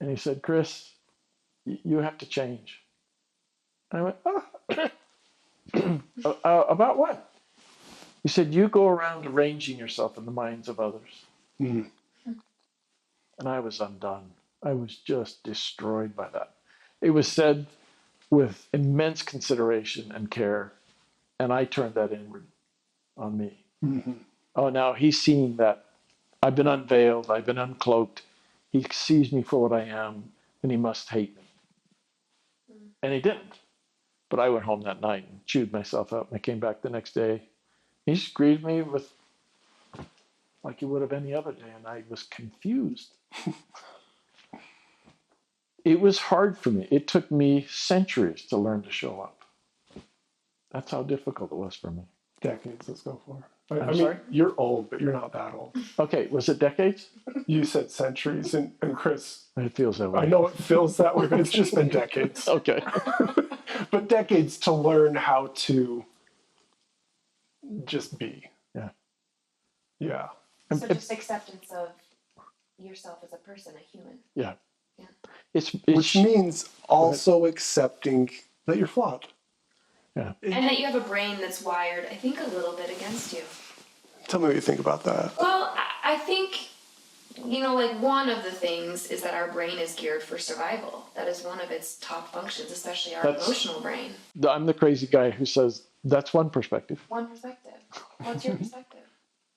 and he said, "Chris, you have to change." And I went, "Oh, about what?" He said, "You go around arranging yourself in the minds of others." Mm-hmm. and I was undone. I was just destroyed by that. It was said with immense consideration and care, and I turned that inward on me. Mm-hmm. Oh, now he's seeing that I've been unveiled, I've been uncloaked. He sees me for what I am, and he must hate me. And he didn't. But I went home that night and chewed myself out, and I came back the next day. He just greeted me with like he would have any other day, and I was confused. It was hard for me. It took me centuries to learn to show up. That's how difficult it was for me. Decades, let's go for. I I'm mean, sorry? you're old, but you're not that old. Okay, was it decades? You said centuries, and Chris, It feels that way. I know it feels that way, but it's just been decades. Okay. But decades to learn how to just be. Yeah. Yeah. So just acceptance of yourself as a person, a human. Yeah. Yeah. It's Which means also accepting that you're flawed. yeah. And that you have a brain that's wired, I think, a little bit against you. Tell me what you think about that. Well, I think, like one of the things is that our brain is geared for survival. That is one of its top functions, especially our emotional brain. I'm the crazy guy who says that's one perspective. One perspective. What's your perspective?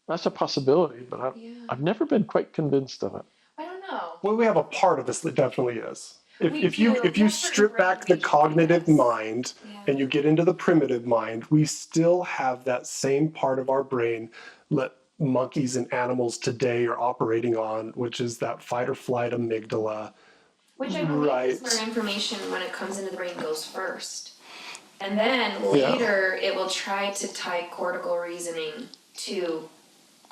That's a possibility, but I've never been quite convinced of it. I don't know. Well, we have a part of us that definitely is. If you That's strip certain back the brain cognitive regions. mind Yeah. and you get into the primitive mind, we still have that same part of our brain that monkeys and animals today are operating on, which is that fight or flight amygdala. Which I believe is Right. where information, when it comes into the brain, goes first. And then Yeah. later, it will try to tie cortical reasoning to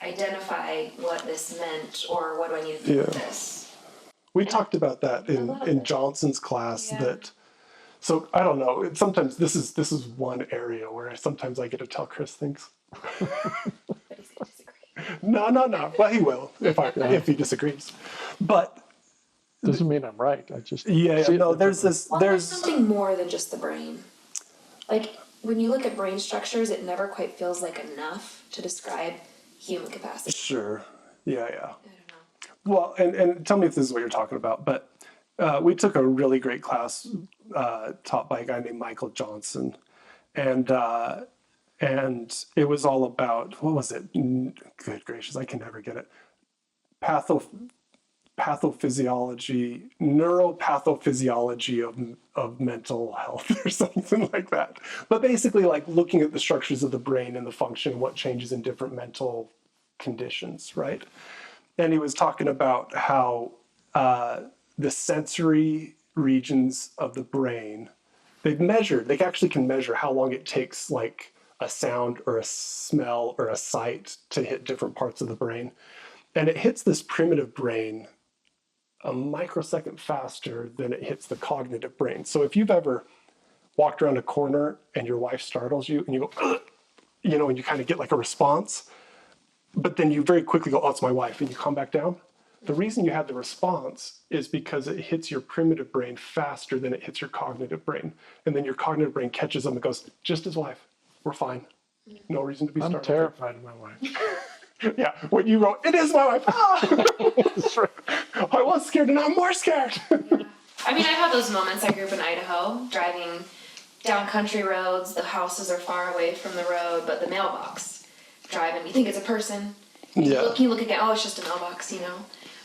identify what this meant or what do I need to do with Yeah. this. We talked about that I love in it. Johnson's class. Yeah. So I don't know. Sometimes this is one area where sometimes I get to tell Chris things. But he's going to disagree. No. Well, he will if he disagrees. But Doesn't mean I'm right. I just yeah, see it no. There's differently. this. Well, there's There's something more than just the brain. Like, when you look at brain structures, it never quite feels like enough to describe human capacity. sure. Yeah. I don't know. Well, and tell me if this is what you're talking about. But we took a really great class taught by a guy named Michael Johnson, and it was all about what was it? Good gracious, I can never get it. Pathophysiology, neuropathophysiology of mental health or something like that. But basically, like looking at the structures of the brain and the function, what changes in different mental conditions, right? And he was talking about how the sensory regions of the brain, they actually can measure how long it takes like a sound or a smell or a sight to hit different parts of the brain. And it hits this primitive brain a microsecond faster than it hits the cognitive brain. So if you've ever walked around a corner and your wife startles you and you go, ugh, and you kind of get like a response, but then you very quickly go, oh, it's my wife, and you calm back down. The reason you had the response is because it hits your primitive brain faster than it hits your cognitive brain. And then your cognitive brain catches them and goes, just his wife, we're fine. No reason to be I'm startled. terrified of my wife. Yeah, when you wrote, it is my wife. Ah! I was scared and I'm more scared. I mean, I've had those moments. I grew up in Idaho, driving down country roads. The houses are far away from the road, but the mailbox. Driving, you think it's a person. Yeah. You look again, oh, it's just a mailbox,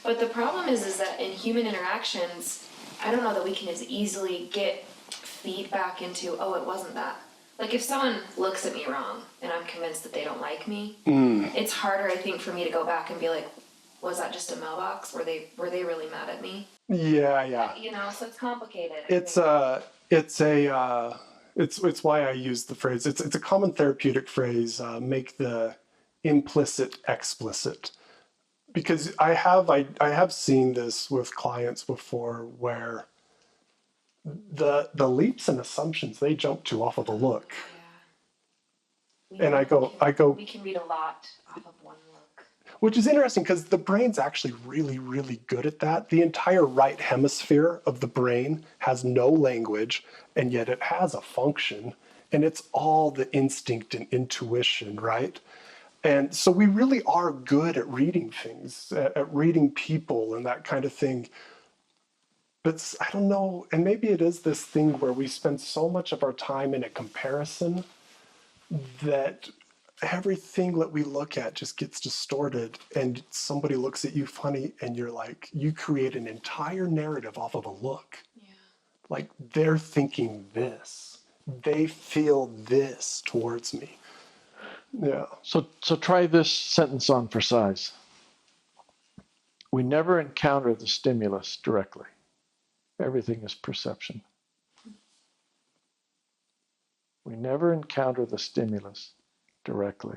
But the problem is that in human interactions, I don't know that we can as easily get feedback into, oh, it wasn't that. Like if someone looks at me wrong and I'm convinced that they don't like me, it's harder, I think, for me to go back and be like, was that just a mailbox? Were they really mad at me? Yeah. So it's complicated. It's why I use the phrase. It's a common therapeutic phrase. Make the implicit explicit, because I have seen this with clients before where the leaps and assumptions they jump to off of a look, and I go. We can read a lot off of one look. Which is interesting because the brain's actually really, really good at that. The entire right hemisphere of the brain has no language, and yet it has a function, and it's all the instinct and intuition, right? And so we really are good at reading things, at reading people and that kind of thing. But I don't know, and maybe it is this thing where we spend so much of our time in a comparison that everything that we look at just gets distorted, and somebody looks at you funny and you're like, you create an entire narrative off of a look. Yeah. Like they're thinking this, they feel this towards me. Yeah. So try this sentence on for size. We never encounter the stimulus directly. Everything is perception. We never encounter the stimulus directly.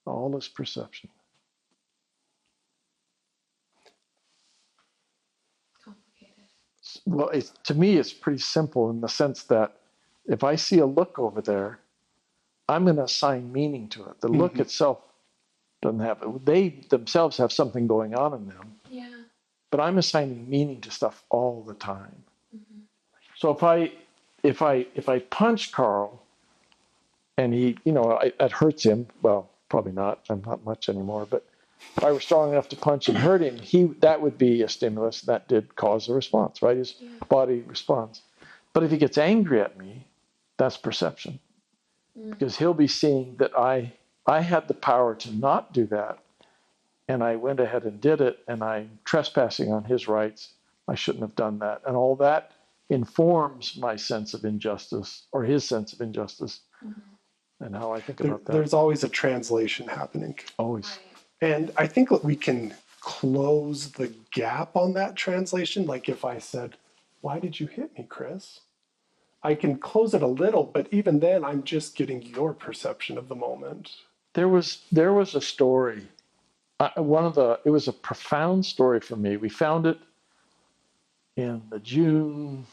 All is perception. Complicated. Well, to me, it's pretty simple in the sense that if I see a look over there, I'm going to assign meaning to it. The look itself doesn't have it. They themselves have something going on in them. Yeah. But I'm assigning meaning to stuff all the time. Mm-hmm. So if I punch Karl and he, it hurts him, well, probably not. I'm not much anymore, but if I were strong enough to punch and hurt him, that would be a stimulus that did cause a response, right? His body responds. But if he gets angry at me, that's perception. Because he'll be seeing that I had the power to not do that, and I went ahead and did it, and I'm trespassing on his rights. I shouldn't have done that. And all that informs my sense of injustice, or his sense of injustice, and how I think about that. There's always a translation happening. Always. Right. And I think that we can close the gap on that translation. Like if I said, why did you hit me, Chris? I can close it a little, but even then I'm just getting your perception of the moment. There was a story. It was a profound story for me. We found it in the June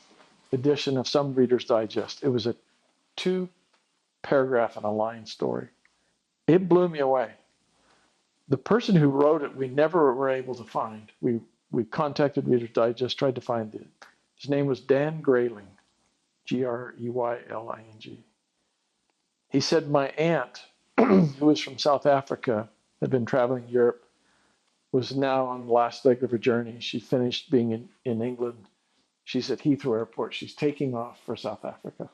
edition of some Reader's Digest. It was a 2-paragraph and a line story. It blew me away. The person who wrote it, we never were able to find. We contacted Reader's Digest, tried to find it. His name was Dan Grayling, Greyling. He said, my aunt, who was from South Africa, had been traveling Europe, was now on the last leg of her journey. She finished being in England. She's at Heathrow Airport. She's taking off for South Africa.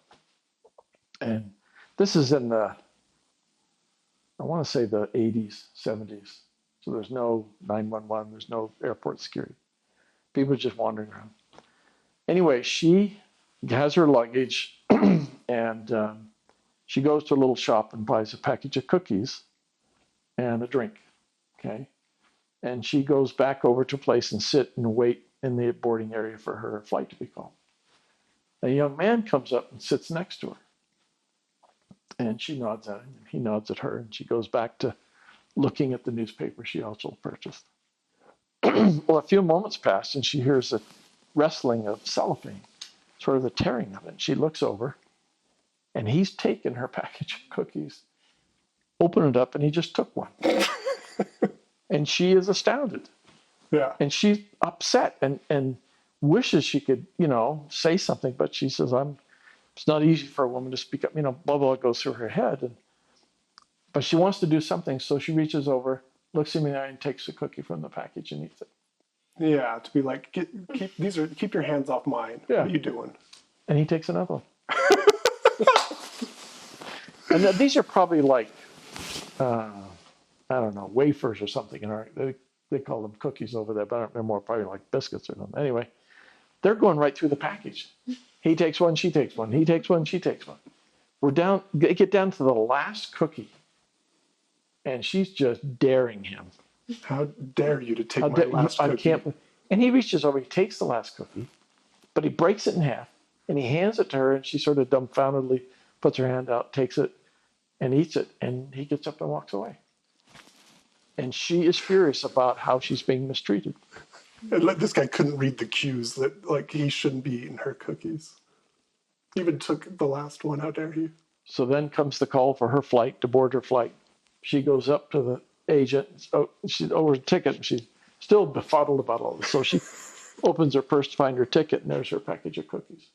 And this is in the, I want to say the 80s, 70s. So there's no 911, there's no airport security. People are just wandering around. Anyway, she has her luggage and she goes to a little shop and buys a package of cookies and a drink, okay? And she goes back over to a place and sit and wait in the boarding area for her flight to be called. A young man comes up and sits next to her. And she nods at him, and he nods at her, and she goes back to looking at the newspaper she also purchased. Well, a few moments pass, and she hears a rustling of cellophane, sort of the tearing of it. She looks over, and he's taken her package of cookies, opened it up, and he just took one. And she is astounded. Yeah. And she's upset and wishes she could, say something, but she says, it's not easy for a woman to speak up, blah, blah, goes through her head. But she wants to do something, so she reaches over, looks at me and takes a cookie from the package and eats it. Yeah, to be like, keep your hands off mine. Yeah. What are you doing? And he takes another one. And these are probably like, I don't know, wafers or something. They call them cookies over there, but they're more probably like biscuits or something. Anyway, they're going right through the package. He takes one, she takes one. He takes one, she takes one. They get down to the last cookie, and she's just daring him. How dare you to take my last cookie? I can't. And he reaches over, he takes the last cookie, but he breaks it in half, and he hands it to her, and she sort of dumbfoundedly puts her hand out, takes it, and eats it, and he gets up and walks away. And she is furious about how she's being mistreated. And this guy couldn't read the cues that he shouldn't be eating her cookies. Even took the last one. How dare you? So then comes the call for her flight, to board her flight. She goes up to the agent. She's over the ticket, and she's still befuddled about all this. So she opens her purse to find her ticket, and there's her package of cookies.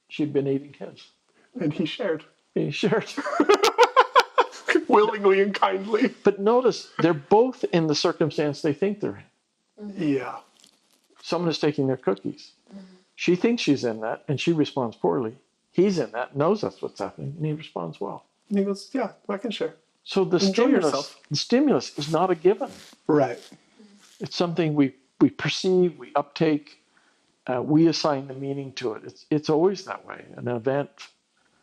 She'd been eating his. And he shared. He shared. willingly and kindly. But notice, they're both in the circumstance they think they're in. Yeah. Someone is taking their cookies. She thinks she's in that, and she responds poorly. He's in that, knows that's what's happening, and he responds well. And he goes, yeah, I can share. So the stimulus is not a given. Right. It's something we perceive, we uptake, we assign the meaning to it. It's always that way. An event,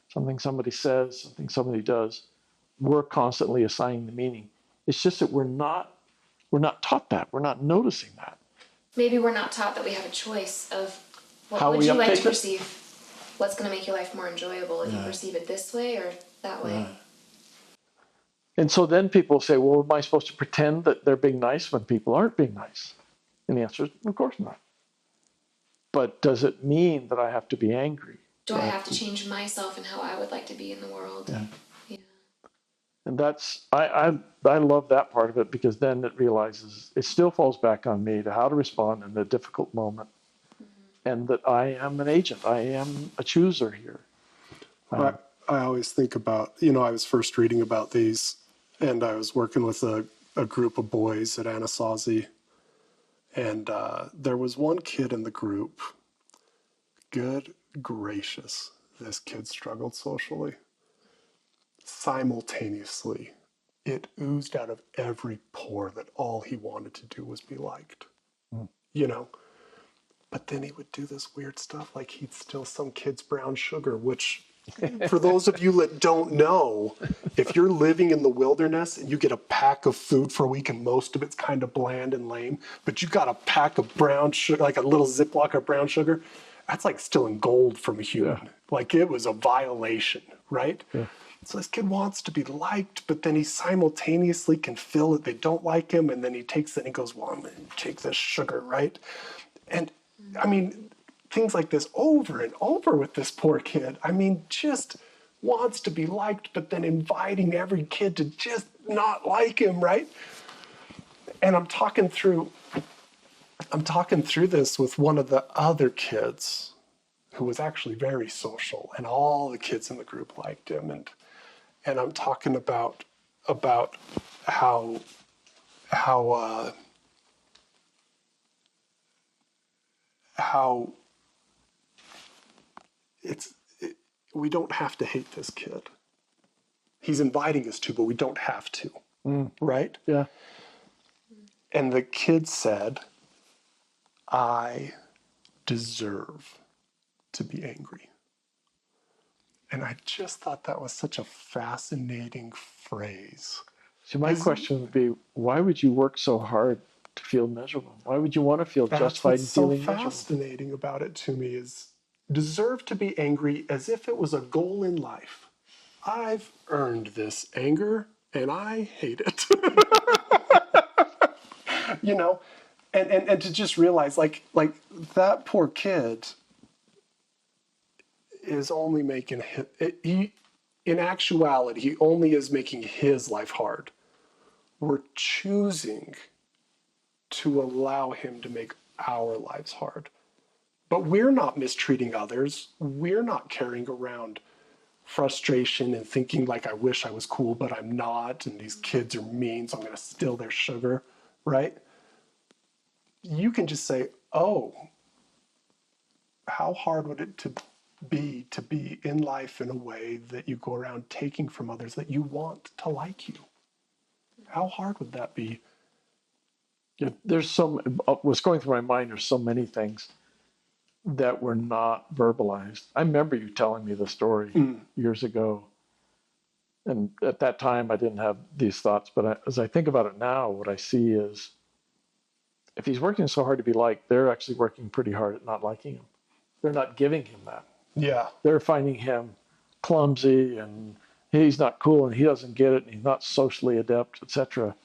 something somebody says, something somebody does, we're constantly assigning the meaning. It's just that we're not taught that. We're not noticing that. Maybe we're not taught that we have a choice of what How would we you like uptake to it? perceive? What's going to make your life more enjoyable if you perceive it this way or that way? And so then people say, well, am I supposed to pretend that they're being nice when people aren't being nice? And the answer is, of course not. But does it mean that I have to be angry? Do I have to change myself and how I would like to be in the world? Yeah. And that's, I love that part of it, because then it realizes it still falls back on me to how to respond in a difficult moment. And that I am an agent. I am a chooser here. I always think about, I was first reading about these, and I was working with a group of boys at Anasazi. And there was one kid in the group. Good gracious, this kid struggled socially. Simultaneously, it oozed out of every pore that all he wanted to do was be liked. But then he would do this weird stuff, like he'd steal some kid's brown sugar, which, for those of you that don't know, if you're living in the wilderness and you get a pack of food for a week and most of it's kind of bland and lame, but you got a pack of brown sugar, like a little Ziploc of brown sugar, that's like stealing gold from a human. Yeah. Like it was a violation, right? Yeah. So this kid wants to be liked, but then he simultaneously can feel that they don't like him, and then he takes it and he goes, well, I'm going to take this sugar, right? And I mean, things like this over and over with this poor kid. I mean, just wants to be liked, but then inviting every kid to just not like him, right? And I'm talking through this with one of the other kids who was actually very social, and all the kids in the group liked him. And I'm talking about how we don't have to hate this kid. He's inviting us to, but we don't have to, right? Yeah. And the kid said, I deserve to be angry. And I just thought that was such a fascinating phrase. So my question would be, why would you work so hard to feel miserable? Why would you want to feel justified in feeling miserable? What's so fascinating about it to me is deserve to be angry as if it was a goal in life. I've earned this anger and I hate it. And to just realize like that poor kid is only making in actuality, he only is making his life hard. We're choosing to allow him to make our lives hard. But we're not mistreating others. We're not carrying around frustration and thinking like, I wish I was cool, but I'm not. And these kids are mean, so I'm going to steal their sugar, right? You can just say, oh, how hard would it be in life in a way that you go around taking from others that you want to like you? How hard would that be? Yeah, what's going through my mind, there's so many things that were not verbalized. I remember you telling me the story years ago. And at that time, I didn't have these thoughts. But as I think about it now, what I see is if he's working so hard to be liked, they're actually working pretty hard at not liking him. They're not giving him that. Yeah. They're finding him clumsy and he's not cool and he doesn't get it and he's not socially adept, etc.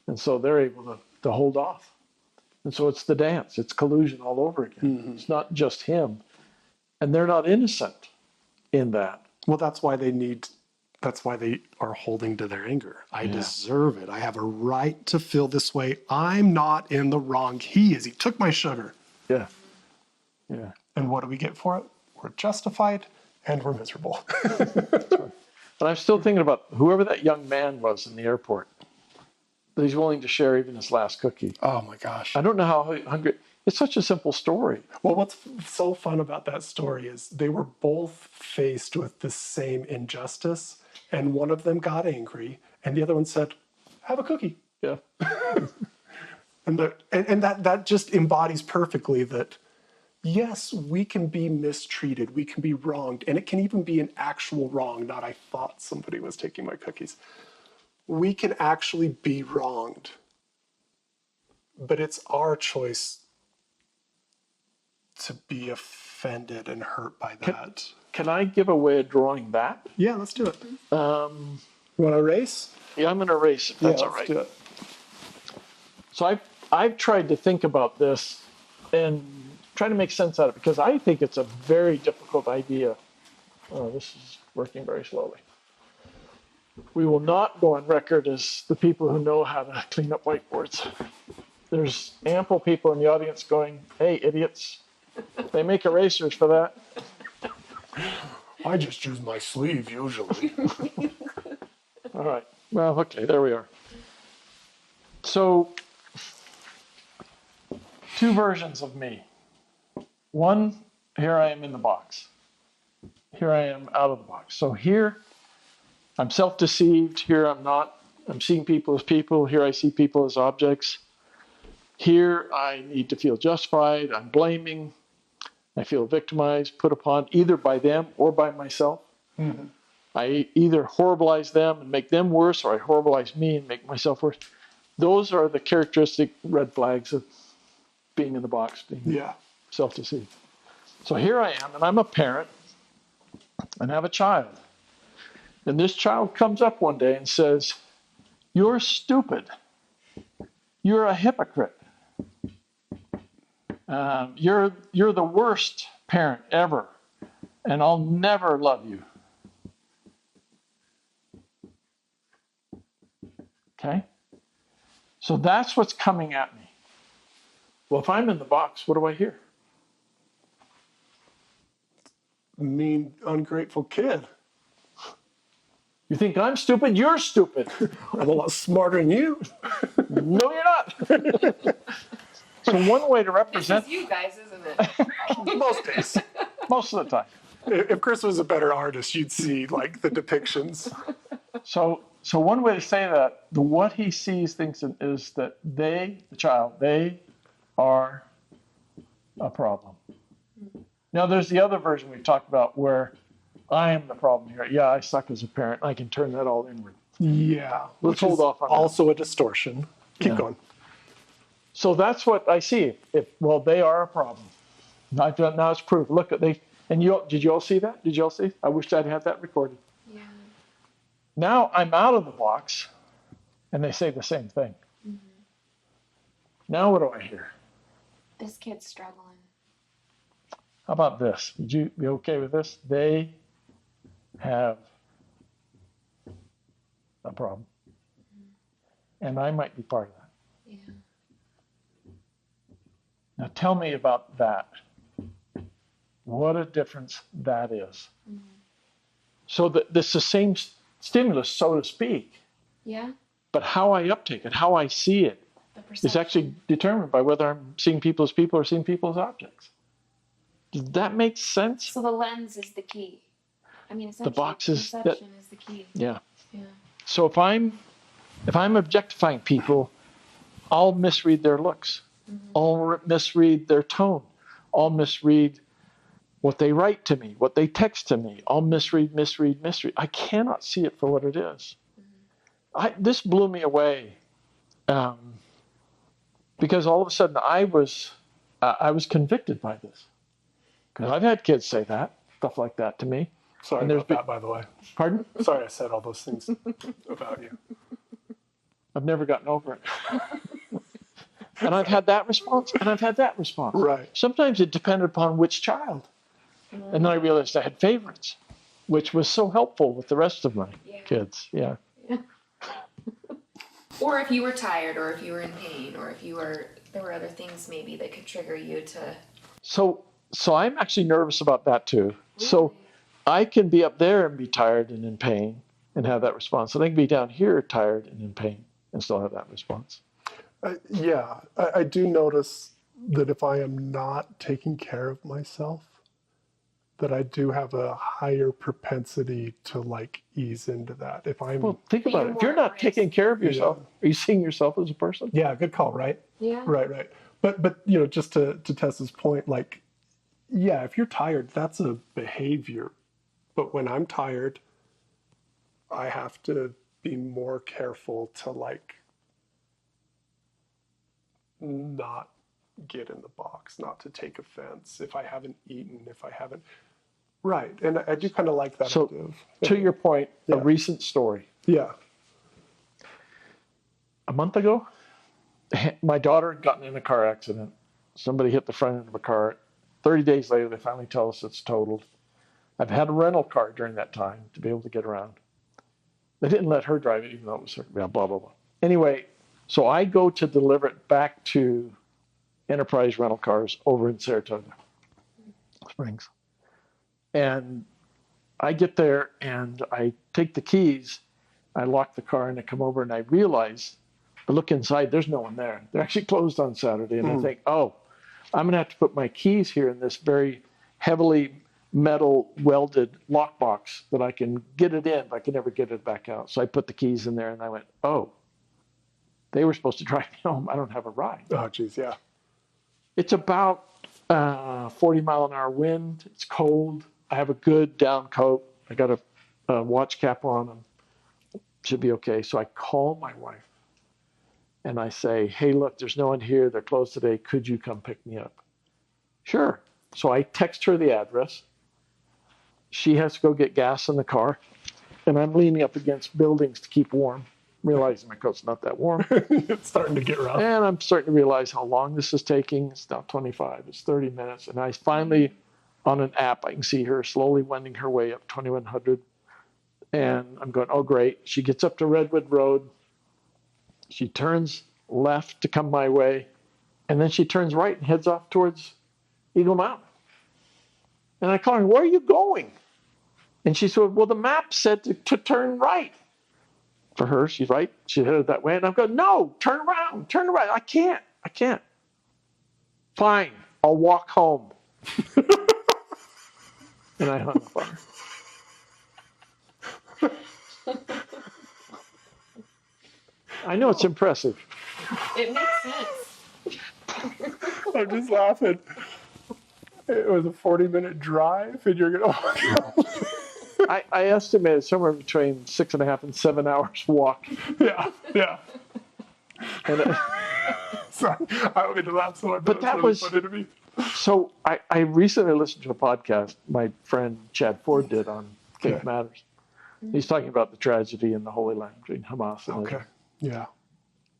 And so they're able to hold off. And so it's the dance. It's collusion all over again. Mm-hmm. It's not just him. And they're not innocent in that. Well, that's why they are holding to their anger. I deserve it. I have a right to feel this way. I'm not in the wrong. He is. He took my sugar. Yeah. Yeah. And what do we get for it? We're justified and we're miserable. And I'm still thinking about whoever that young man was in the airport, that he's willing to share even his last cookie. Oh my gosh. I don't know how hungry. It's such a simple story. Well, what's so fun about that story is they were both faced with the same injustice, and one of them got angry, and the other one said, "Have a cookie." Yeah. And that just embodies perfectly that, yes, we can be mistreated, we can be wronged, and it can even be an actual wrong, not I thought somebody was taking my cookies. We can actually be wronged, but it's our choice to be offended and hurt by that. Can I give a way of drawing that? Yeah, let's do it. You want to race? Yeah, I'm going to erase if that's all let's right. do it. So I've tried to think about this and try to make sense out of it because I think it's a very difficult idea. Oh, this is working very slowly. We will not go on record as the people who know how to clean up whiteboards. There's ample people in the audience going, "Hey, idiots, they make erasers for that." I just use my sleeve usually. All right. Well, okay, there we are. So, two versions of me. One, here I am in the box. Here I am out of the box. So here, I'm self-deceived. Here I'm not. I'm seeing people as people. Here I see people as objects. Here I need to feel justified. I'm blaming. I feel victimized, put upon either by them or by myself. Mm-hmm. I either horribilize them and make them worse, or I horribilize me and make myself worse. Those are the characteristic red flags of being in the box, being self-deceived. So here I am, and I'm a parent, and I have a child. And this child comes up one day and says, "You're stupid. You're a hypocrite. You're the worst parent ever, and I'll never love you." Okay? So that's what's coming at me. Well, if I'm in the box, what do I hear? Mean, ungrateful kid. You think I'm stupid? You're stupid. I'm a lot smarter than you. No, you're not. So one way to It's represent just you guys, isn't it? Most days. most of the time. If Chris was a better artist, you'd see like the depictions. So one way to say that, what he sees, thinks is that they, the child, they are a problem. Now there's the other version we've talked about where I am the problem here. Yeah, I suck as a parent. I can turn that all inward. Yeah. Let's hold off on that. Also a distortion. Keep going. So that's what I see. Well, they are a problem. Now it's proof. Look at they. And did you all see that? Did you all see? I wish I'd had that recorded. Yeah. Now I'm out of the box, and they say the same thing. Mm-hmm. Now what do I hear? This kid's struggling. How about this? Would you be okay with this? They have a problem. Mm-hmm. And I might be part of that. Yeah. Now tell me about that. What a difference that is. Mm-hmm. So this is the same stimulus, so to speak. Yeah. But how I uptake it, how I see it, is actually determined by whether I'm seeing people as people or seeing people as objects. Does that make sense? So the lens is the key. I mean, essentially, the box is perception is the key. Yeah. Yeah. So if I'm objectifying people, I'll misread their looks. Mm-hmm. I'll misread their tone. I'll misread what they write to me, what they text to me. I'll misread. I cannot see it for what it is. Mm-hmm. This blew me away because all of a sudden I was convicted by this. Because I've had kids say stuff like that to me. Sorry about that, by the way. Pardon? Sorry I said all those things about you. I've never gotten over it. And I've had that response, and I've had that response. Right. Sometimes it depended upon which child. And then I realized I had favorites, which was so helpful with the rest of my kids. Yeah. Or if you were tired, or if you were in pain, or if there were other things maybe that could trigger you to. So I'm actually nervous about that too. Really? So I can be up there and be tired and in pain, and have that response. So they can be down here tired and in pain and still have that response. Yeah, I do notice that if I am not taking care of myself, that I do have a higher propensity to like ease into that. If I'm, Well, think But about you're it. If you're more not at taking risk. care of yourself, are you seeing yourself as a person? yeah, good call, right? Yeah. Right. But you know, just to Tessa's point, like, yeah, if you're tired, that's a behavior. But when I'm tired, I have to be more careful to like not get in the box, not to take offense if I haven't eaten, if I haven't. Right. And I do kind of like that So, idea of, to your point, a Yeah. recent story. yeah. A month ago, my daughter had gotten in a car accident. Somebody hit the front end of a car. 30 days later, they finally tell us it's totaled. I've had a rental car during that time to be able to get around. They didn't let her drive it, even though it was blah, blah, blah. Anyway, so I go to deliver it back to Enterprise Rental Cars over in Saratoga Springs. And I get there and I take the keys, I lock the car, and I come over and I realize, I look inside, there's no one there. They're actually closed on Saturday. And I think, oh, I'm going to have to put my keys here in this very heavily metal welded lockbox that I can get it in, but I can never get it back out. So I put the keys in there and I went, oh, they were supposed to drive me home. I don't have a ride. Oh, geez, yeah. It's about 40 mile an hour wind. It's cold. I have a good down coat. I got a watch cap on and should be okay. So I call my wife and I say, hey, look, there's no one here. They're closed today. Could you come pick me up? Sure. So I text her the address. She has to go get gas in the car. And I'm leaning up against buildings to keep warm, realizing my coat's not that warm. It's starting to get rough. And I'm starting to realize how long this is taking. It's now 25, it's 30 minutes. And I finally, on an app, I can see her slowly wending her way up 2100. And I'm going, oh, great. She gets up to Redwood Road. She turns left to come my way. And then she turns right and heads off towards Eagle Mountain. And I call her, where are you going? And she said, well, the map said to turn right. For her, she's right. She's headed that way. And I'm going, no, turn around. I can't. Fine, I'll walk home. And I hung up on her. I know it's impressive. It makes sense. I'm just laughing. It was a 40-minute drive, and you're going to. I estimated somewhere between 6.5 and 7 hours walk. Yeah. And Sorry, I don't mean to laugh so hard, But that really was- funny to me. so I recently listened to a podcast my friend Chad Ford did on Faith Okay. Matters. He's talking about the tragedy in the Holy Land between Hamas and Okay. Israel. Yeah.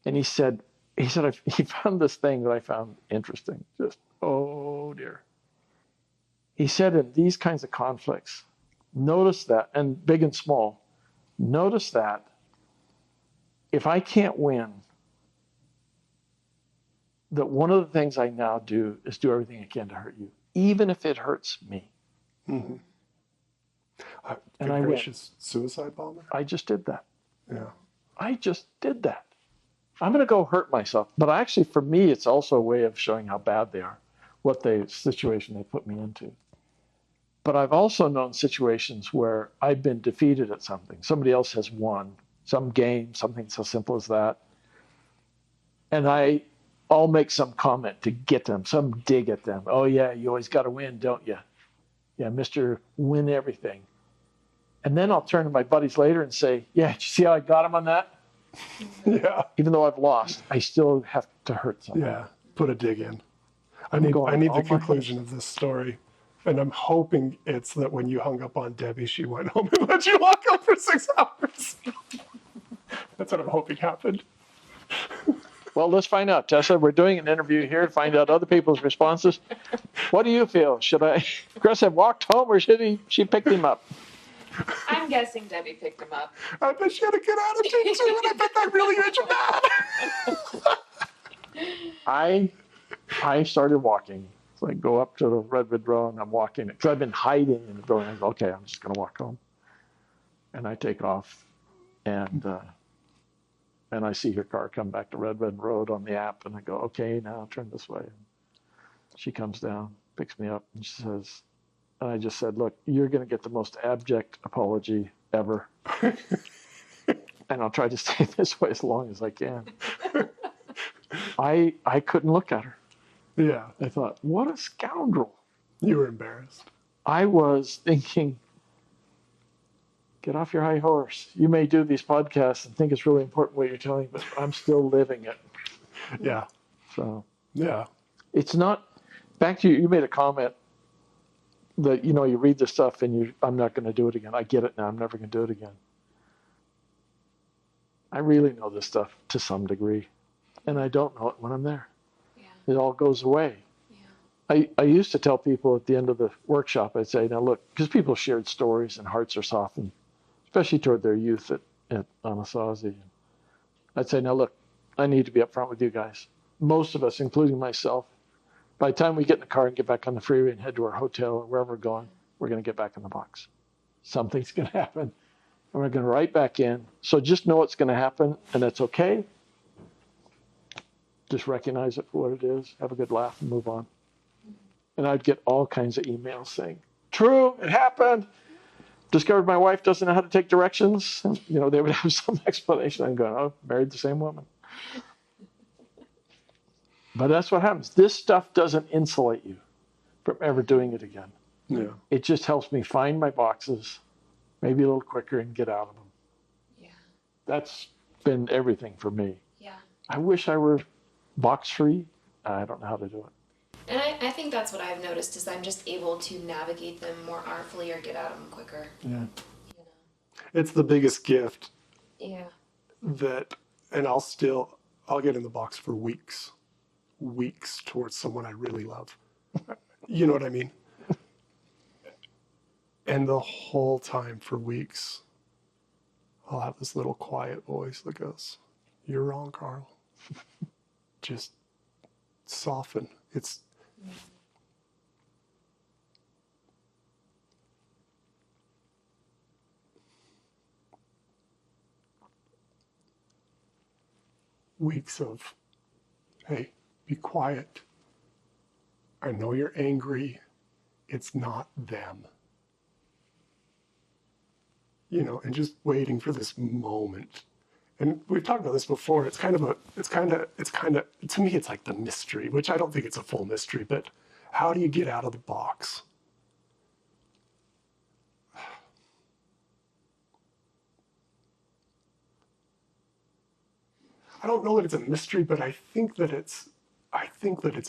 And he said he found this thing that I found interesting. Just, oh dear. He said in these kinds of conflicts, notice that, and big and small, notice that if I can't win, that one of the things I now do is do everything I can to hurt you, even if it hurts me. Mm-hmm. And I win. gracious, suicide bomber? I just did that. Yeah. I just did that. I'm going to go hurt myself. But actually, for me, it's also a way of showing how bad they are, what situation they put me into. But I've also known situations where I've been defeated at something. Somebody else has won some game, something so simple as that. And I'll make some comment to get them, some dig at them. Oh, yeah, you always got to win, don't you? Yeah, Mr. Win Everything. And then I'll turn to my buddies later and say, yeah, did you see how I got him on that? Yeah. Even though I've lost, I still have to hurt someone. Yeah. Put a dig in. I I'm need going the all my conclusion of this story. And I'm hoping it's that when you hung up on Debbie, she went home and let you lock up for 6 hours. That's what I'm hoping happened. Well, let's find out. Tessa, we're doing an interview here to find out other people's responses. What do you feel? Should Chris have walked home or should she picked him up? I'm guessing Debbie picked him up. I bet she had a good attitude too, and I bet that really made you mad. I started walking. So I go up to the Redwood Road and I'm walking it because I've been hiding in the building. I go, okay, I'm just going to walk home. And I take off And I see her car come back to Red Bend Road on the app, and I go, okay, now turn this way. She comes down, picks me up, and she says, and I just said, look, you're going to get the most abject apology ever. And I'll try to stay this way as long as I can. I couldn't look at her. Yeah. I thought, what a scoundrel. You were embarrassed. I was thinking, get off your high horse. You may do these podcasts and think it's really important what you're telling, but I'm still living it. Yeah. So Yeah. it's not, back to you made a comment that, you read this stuff and I'm not going to do it again. I get it now. I'm never going to do it again. I really know this stuff to some degree, and I don't know it when I'm there. Yeah. It all goes away. Yeah. I used to tell people at the end of the workshop, I'd say, now look, because people shared stories and hearts are softened, especially toward their youth at Anasazi. I'd say, now look, I need to be upfront with you guys. Most of us, including myself, by the time we get in the car and get back on the freeway and head to our hotel or wherever we're going, we're going to get back in the box. Something's going to happen. And we're going to right back in. So just know it's going to happen, and that's okay. Just recognize it for what it is, have a good laugh, and move on. And I'd get all kinds of emails saying, true, it happened. Discovered my wife doesn't know how to take directions. And, they would have some explanation. I'm going, oh, married the same woman. But that's what happens. This stuff doesn't insulate you from ever doing it again. Yeah. It just helps me find my boxes, maybe a little quicker, and get out of them. Yeah. That's been everything for me. Yeah. I wish I were box free. I don't know how to do it. And I think that's what I've noticed is I'm just able to navigate them more artfully or get out of them quicker. Yeah. It's the biggest gift Yeah. and I'll get in the box for weeks towards someone I really love. You know what I mean? And the whole time for weeks, I'll have this little quiet voice that goes, you're wrong, Karl. Just soften. It's weeks of, hey, be quiet. I know you're angry. It's not them. And just waiting for this moment. And we've talked about this before. It's kind of, to me, it's like the mystery, which I don't think it's a full mystery, but how do you get out of the box? I don't know that it's a mystery, but I think that it's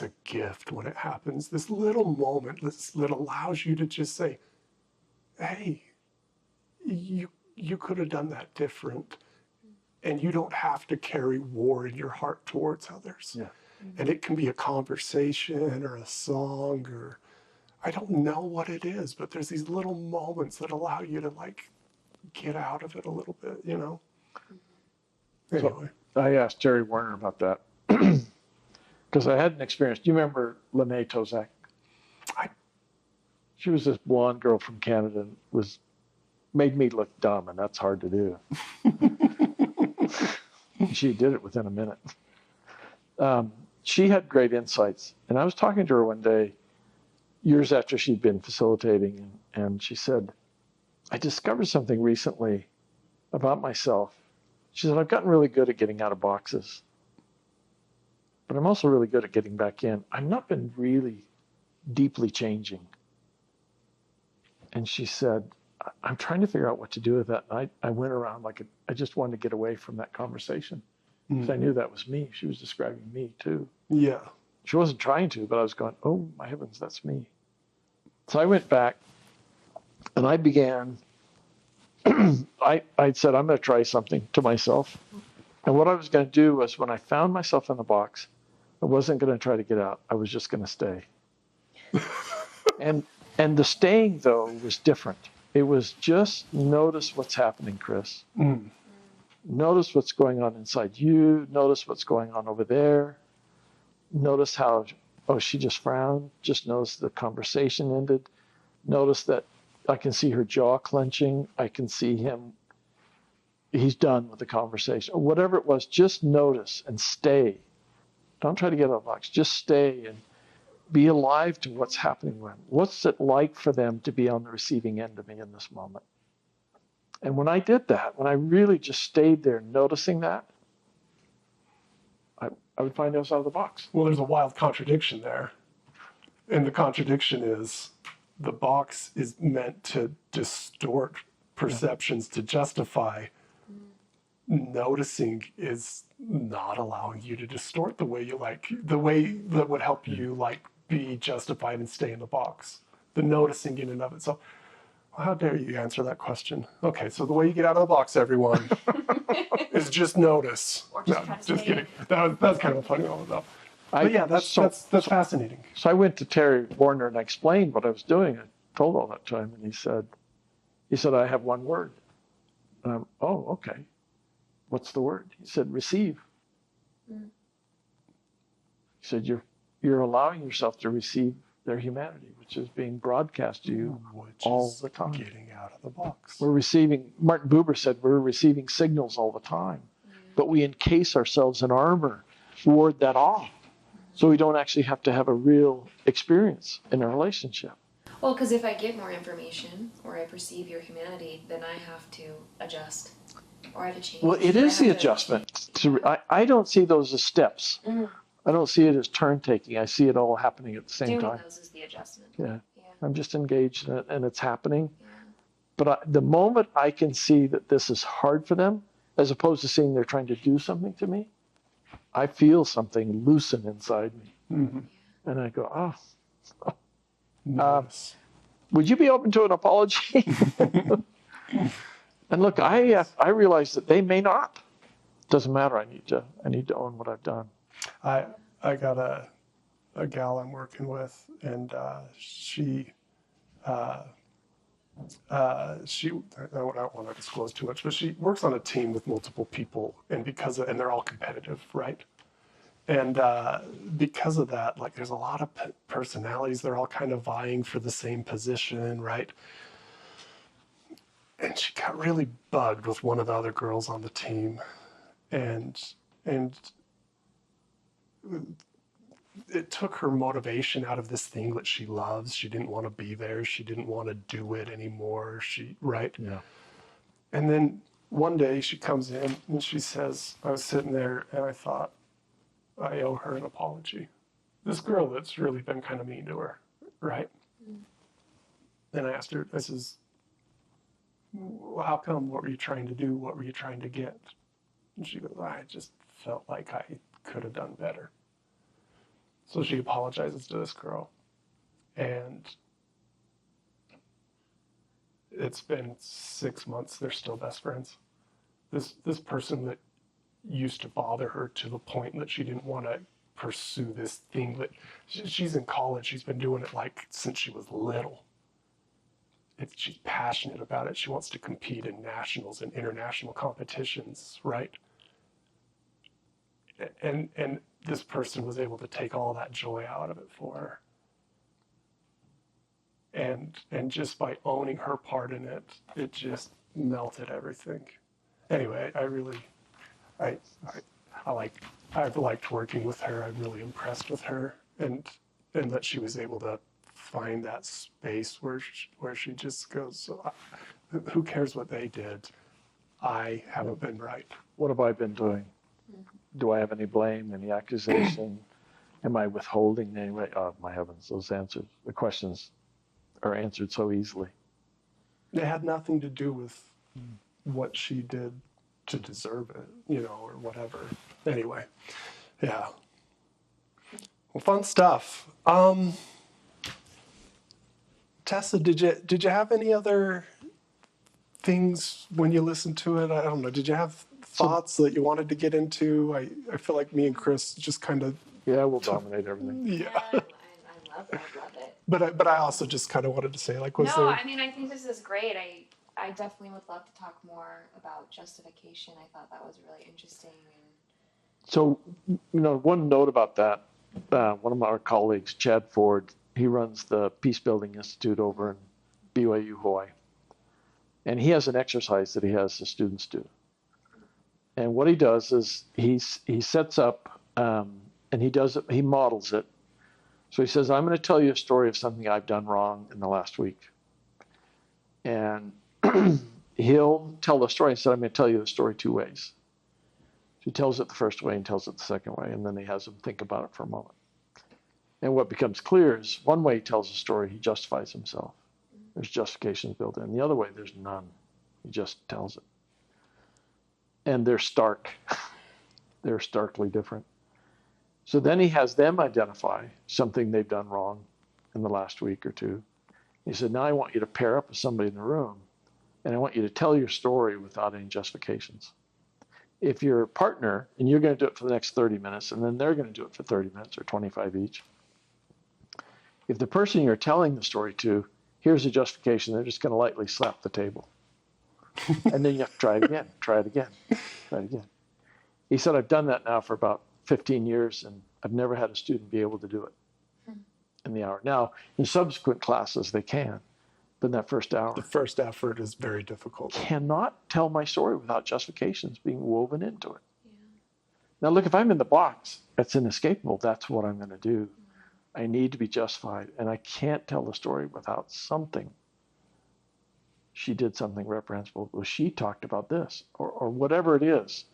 a gift when it happens. This little moment that allows you to just say, hey, you could have done that different. And you don't have to carry war in your heart towards others. Yeah. And it can be a conversation or a song or I don't know what it is, but there's these little moments that allow you to get out of it a little bit, Anyway. So I asked Terry Warner about that because I had an experience. Do you remember Lene Tozak? She was this blonde girl from Canada and made me look dumb, and that's hard to do. She did it within a minute. She had great insights. And I was talking to her one day, years after she'd been facilitating, and she said, I discovered something recently about myself. She said, I've gotten really good at getting out of boxes, but I'm also really good at getting back in. I've not been really deeply changing. And she said, I'm trying to figure out what to do with that. And I went around I just wanted to get away from that conversation because I knew that was me. She was describing me too. Yeah. She wasn't trying to, but I was going, oh my heavens, that's me. So I went back and I began, I said, I'm going to try something to myself. And what I was going to do was when I found myself in the box, I wasn't going to try to get out. I was just going to stay. And the staying, though, was different. It was just notice what's happening, Chris. Notice what's going on inside you. Notice what's going on over there. Notice how, she just frowned. Just notice the conversation ended. Notice that I can see her jaw clenching. I can see him he's done with the conversation, or whatever it was, just notice and stay. Don't try to get out of the box. Just stay and be alive to what's happening with them. What's it like for them to be on the receiving end of me in this moment? And when I did that, when I really just stayed there noticing that, I would find I was out of the box. Well, there's a wild contradiction there. And the contradiction is the box is meant to distort perceptions, to justify. Noticing is not allowing you to distort the way you like, the way that would help you like be justified and stay in the box. The noticing in and of itself. Well, how dare you answer that question? Okay, so the way you get out of the box, everyone, is just notice. Or just try to just stay kidding. That's kind of a funny one though. But yeah, that's fascinating. So I went to Terry Warner and I explained what I was doing. I told all that to him, and he said, I have one word. And I'm, oh, okay. What's the word? He said, receive. He said, you're allowing yourself to receive their humanity, which is being broadcast to you all the time. Getting out of the box. We're receiving, Martin Buber said, we're receiving signals all the time, but we encase ourselves in armor, ward that off, so we don't actually have to have a real experience in a relationship. Well, because if I get more information or I perceive your humanity, then I have to adjust or I have to change. Well, it is the adjustment. I don't see those as steps. I don't see it as turn taking. I see it all happening at the same Doing time. those is the adjustment. Yeah. I'm just engaged in it and it's happening. Yeah. But the moment I can see that this is hard for them, as opposed to seeing they're trying to do something to me, I feel something loosen inside me. Mm-hmm. And I go, oh. Nice. Would you be open to an apology? And look, I realize that they may not. Doesn't matter. I need to own what I've done. I got a gal I'm working with, and she I don't want to disclose too much, but she works on a team with multiple people, and and they're all competitive, right? And because of that, like there's a lot of personalities. They're all kind of vying for the same position, right? And she got really bugged with one of the other girls on the team, and it took her motivation out of this thing that she loves. She didn't want to be there. She didn't want to do it anymore. Right? Yeah. And then one day she comes in and she says, I was sitting there and I thought, I owe her an apology. This girl that's really been kind of mean to her, right? Then I asked her, I says, well, how come? What were you trying to do? What were you trying to get? And she goes, I just felt like I could have done better. So she apologizes to this girl. And it's been 6 months. They're still best friends. This person that used to bother her to the point that she didn't want to pursue this thing that she's in college. She's been doing it like since she was little. She's passionate about it. She wants to compete in nationals and international competitions, right? And this person was able to take all that joy out of it for her. And just by owning her part in it, it just melted everything. Anyway, I've liked working with her. I'm really impressed with her, and that she was able to find that space where she just goes, who cares what they did? I haven't been right. What have I been doing? Do I have any blame, any accusation? Am I withholding any way? Oh, my heavens, those answers, the questions are answered so easily. It had nothing to do with what she did to deserve it, or whatever. Anyway, yeah. Well, fun stuff. Tessa, did you have any other things when you listened to it? I don't know. Did you have thoughts that you wanted to get into? I feel like me and Chris just kind of... Yeah, we'll dominate everything. Yeah, I love it. But I also just kind of wanted to say, like, I mean, I think this is great. I definitely would love to talk more about justification. I thought that was really interesting. So, one note about that, one of our colleagues, Chad Ford, he runs the Peace Building Institute over in BYU, Hawaii. And he has an exercise that he has the students do. And what he does is he sets up and he models it. So he says, I'm going to tell you a story of something I've done wrong in the last week. And he'll tell the story. He said, I'm going to tell you the story 2 ways. So he tells it the first way and tells it the second way, and then he has them think about it for a moment. And what becomes clear is one way he tells a story, he justifies himself. There's justifications built in. The other way, there's none. He just tells it. And they're stark. They're starkly different. So then he has them identify something they've done wrong in the last week or two. He said, now I want you to pair up with somebody in the room, and I want you to tell your story without any justifications. If you're a partner and you're going to do it for the next 30 minutes, and then they're going to do it for 30 minutes or 25 each, if the person you're telling the story to here's a justification, they're just going to lightly slap the table. And then you have to try it again, try it again, try it again. He said, I've done that now for about 15 years, and I've never had a student be able to do it in the hour. Now, in subsequent classes, they can, but in that first hour. The first effort is very difficult. Cannot tell my story without justifications being woven into it. Yeah. Now, look, if I'm in the box, that's inescapable. That's what I'm going to do. I need to be justified, and I can't tell the story without something. She did something reprehensible. Well, she talked about this, or whatever it is.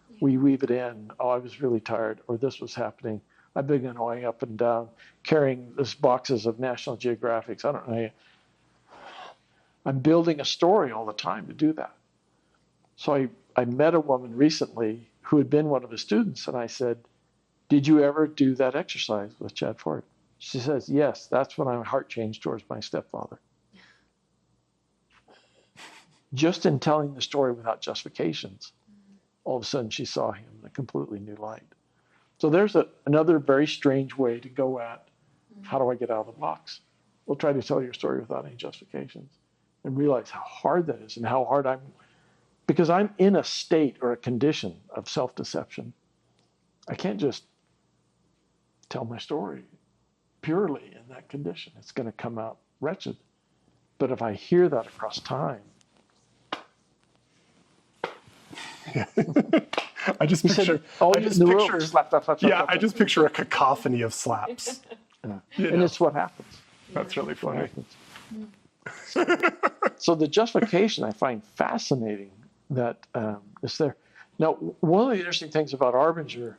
Yeah. We weave it in. Oh, I was really tired, or this was happening. I've been going up and down, carrying these boxes of National Geographics. I don't know. I'm building a story all the time to do that. So I met a woman recently who had been one of his students, and I said, did you ever do that exercise with Chad Ford? She says, yes, that's when my heart changed towards my stepfather. Just in telling the story without justifications, all of a sudden she saw him in a completely new light. So there's another very strange way to go at how do I get out of the box? We'll try to tell your story without any justifications and realize how hard that is and how hard because I'm in a state or a condition of self-deception. I can't just tell my story purely in that condition. It's going to come out wretched. But if I hear that across time, I just picture, I just picture a cacophony of slaps. Yeah. And it's what happens. That's really funny. So the justification I find fascinating that is there. Now, one of the interesting things about Arbinger,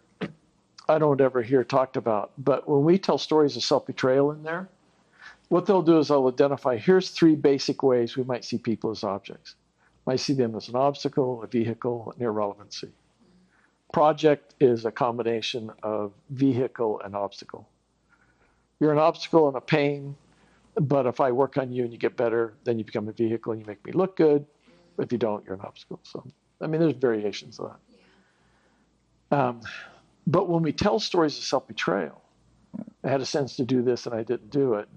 I don't ever hear talked about, but when we tell stories of self-betrayal in there, what they'll do is they'll identify, here's 3 basic ways we might see people as objects. Might see them as an obstacle, a vehicle, an irrelevancy. Project is a combination of vehicle and obstacle. You're an obstacle and a pain, but if I work on you and you get better, then you become a vehicle and you make me look good. If you don't, you're an obstacle. So, I mean, there's variations of that. But when we tell stories of self-betrayal, I had a sense to do this and I didn't do it.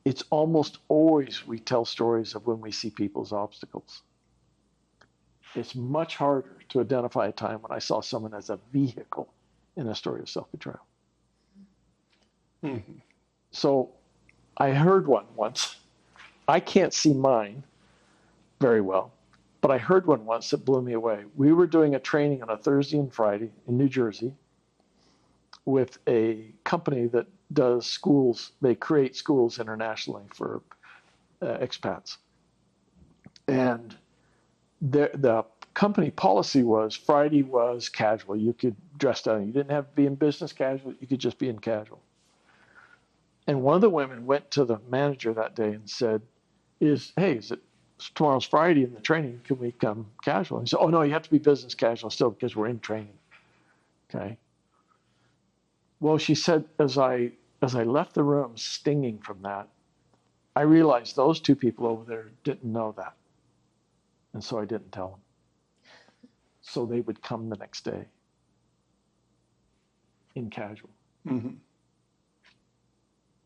It's almost always we tell stories of when we see people as obstacles. It's much harder to identify a time when I saw someone as a vehicle in a story of self-betrayal. Mm-hmm. So I heard one once. I can't see mine very well, but I heard one once that blew me away. We were doing a training on a Thursday and Friday in New Jersey with a company that does schools. They create schools internationally for expats. And the company policy was Friday was casual. You could dress down. You didn't have to be in business casual. You could just be in casual. And one of the women went to the manager that day and said, tomorrow's Friday in the training, can we come casual? And he said, oh no, you have to be business casual still because we're in training. Okay. Well, she said, as I left the room stinging from that, I realized those 2 people over there didn't know that. And so I didn't tell them. So they would come the next day in casual. Mm-hmm.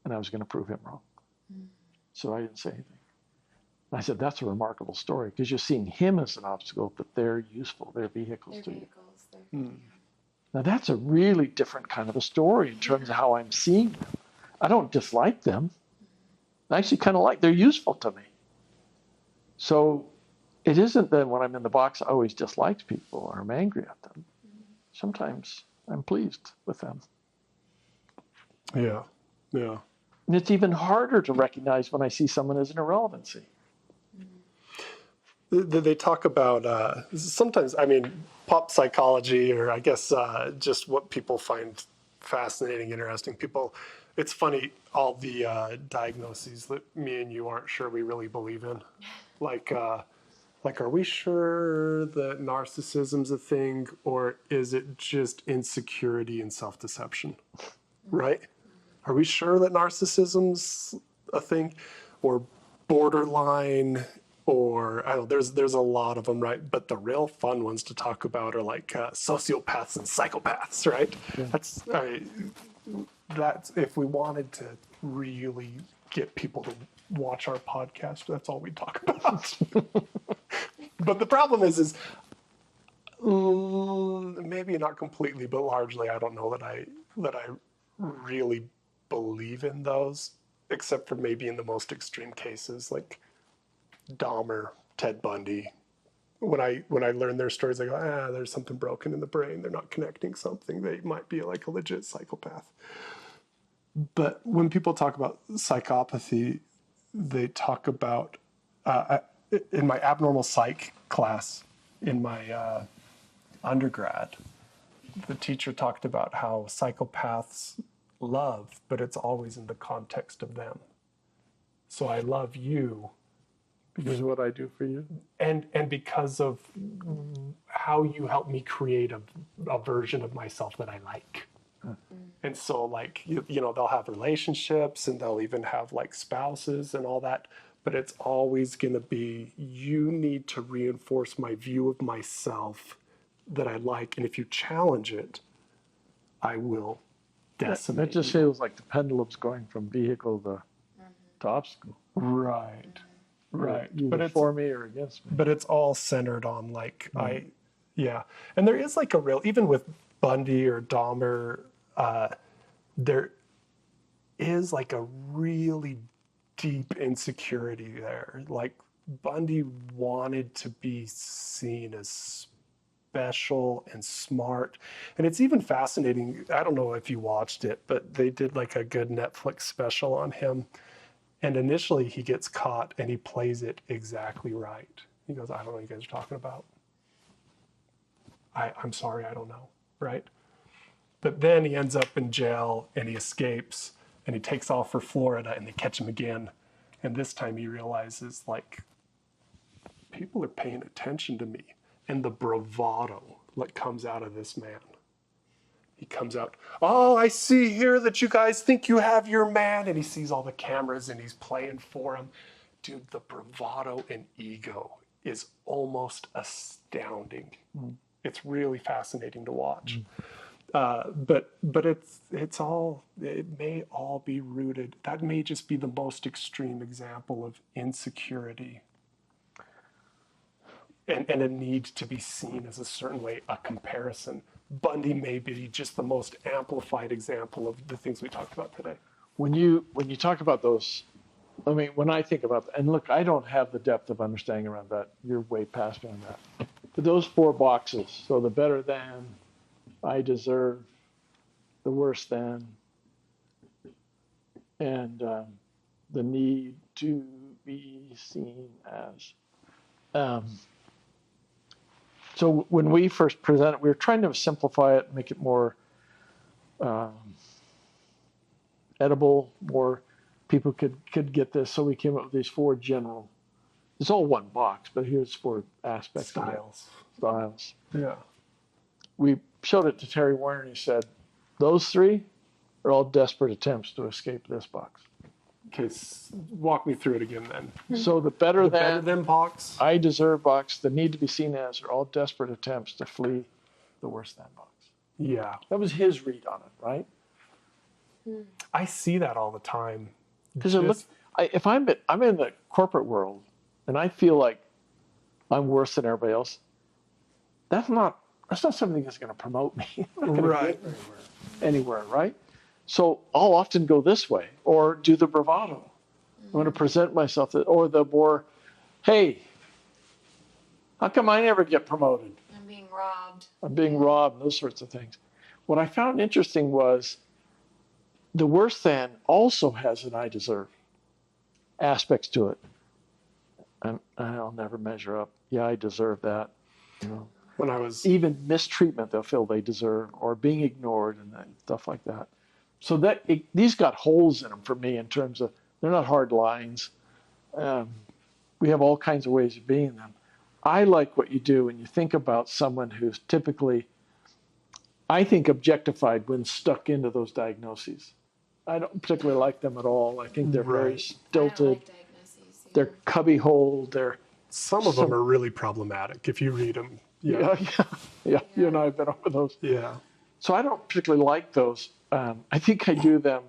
And I was going to prove him wrong. Mm-hmm. So I didn't say anything. And I said, that's a remarkable story because you're seeing him as an obstacle, but they're useful. They're vehicles to you. Mm. Now that's a really different kind of a story in terms of how I'm seeing them. I don't dislike them. I actually kind of they're useful to me. So it isn't that when I'm in the box, I always disliked people or I'm angry at them. Sometimes I'm pleased with them. Yeah. Yeah. And it's even harder to recognize when I see someone as an irrelevancy. They talk about sometimes, I mean, pop psychology, or I guess just what people find fascinating, interesting. People, it's funny, all the diagnoses that me and you aren't sure we really believe in. Like, are we sure that narcissism's a thing, or is it just insecurity and self-deception? Right? Are we sure that narcissism's a thing, or borderline, or I don't know, there's a lot of them, right? But the real fun ones to talk about are like sociopaths and psychopaths, right? Yeah. That's if we wanted to really get people to watch our podcast, that's all we talk about. But the problem is maybe not completely, but largely, I don't know that I really believe in those, except for maybe in the most extreme cases, like Dahmer, Ted Bundy. When I learn their stories, I go, there's something broken in the brain. They're not connecting something. They might be like a legit psychopath. But when people talk about psychopathy, they talk about, in my abnormal psych class in my undergrad, the teacher talked about how psychopaths love, but it's always in the context of them. So I love you Because of what I do for you. and because of how you help me create a version of myself that I like. And so like, you know, they'll have relationships and they'll even have like spouses and all that, but it's always going to be, you need to reinforce my view of myself that I like. And if you challenge it, I will decimate That just you. feels like the pendulum's going from vehicle to obstacle. Right. Right. Either for me or against me. But it's all centered on like, yeah. And there is like a real, even with Bundy or Dahmer, there is like a really deep insecurity there. Like Bundy wanted to be seen as special and smart. And it's even fascinating. I don't know if you watched it, but they did like a good Netflix special on him. And initially he gets caught and he plays it exactly right. He goes, I don't know what you guys are talking about. I'm sorry, I don't know, right? But then he ends up in jail and he escapes and he takes off for Florida and they catch him again. And this time he realizes, like, people are paying attention to me. And the bravado that comes out of this man. He comes out, oh, I see here that you guys think you have your man. And he sees all the cameras and he's playing for him. Dude, the bravado and ego is almost astounding. It's really fascinating to watch. But it may all be rooted. That may just be the most extreme example of insecurity and a need to be seen as a certain way, a comparison. Bundy may be just the most amplified example of the things we talked about today. When you talk about those, I mean, when I think about that, and look, I don't have the depth of understanding around that. You're way past me on that. But those 4 boxes, so the better than, I deserve, the worse than, and the need to be seen as. So when we first presented, we were trying to simplify it, make it more edible, more people could get this. So we came up with these 4 general. It's all one box, but here's 4 aspects. Styles. Yeah. We showed it to Terry Warner and he said, those 3 are all desperate attempts to escape this box. Okay, walk me through it again then. So the better than box. I deserve box, the need to be seen as are all desperate attempts to flee the worse than box. Yeah. That was his read on it, right? I see that all the time. Because if I'm in the corporate world and I feel like I'm worse than everybody else, that's not something that's going to promote me. Right. Anywhere, right? So I'll often go this way or do the bravado. I want to present myself, or the more, hey, How come I never get promoted? I'm being robbed. I'm being robbed, those sorts of things. What I found interesting was the worse than also has an I deserve aspects to it. I'll never measure up. Yeah, I deserve that. You know, When I was even mistreatment they'll feel they deserve, or being ignored and stuff like that. So these got holes in them for me in terms of they're not hard lines. We have all kinds of ways of being them. I like what you do when you think about someone who's typically, I think, objectified when stuck into those diagnoses. I don't particularly like them at all. I think they're very Right. stilted. I don't like diagnoses. Yeah. They're cubbyholed. They're some of them are really problematic if you read them. yeah. You and I have been over those. Yeah. So I don't particularly like those. I think I do them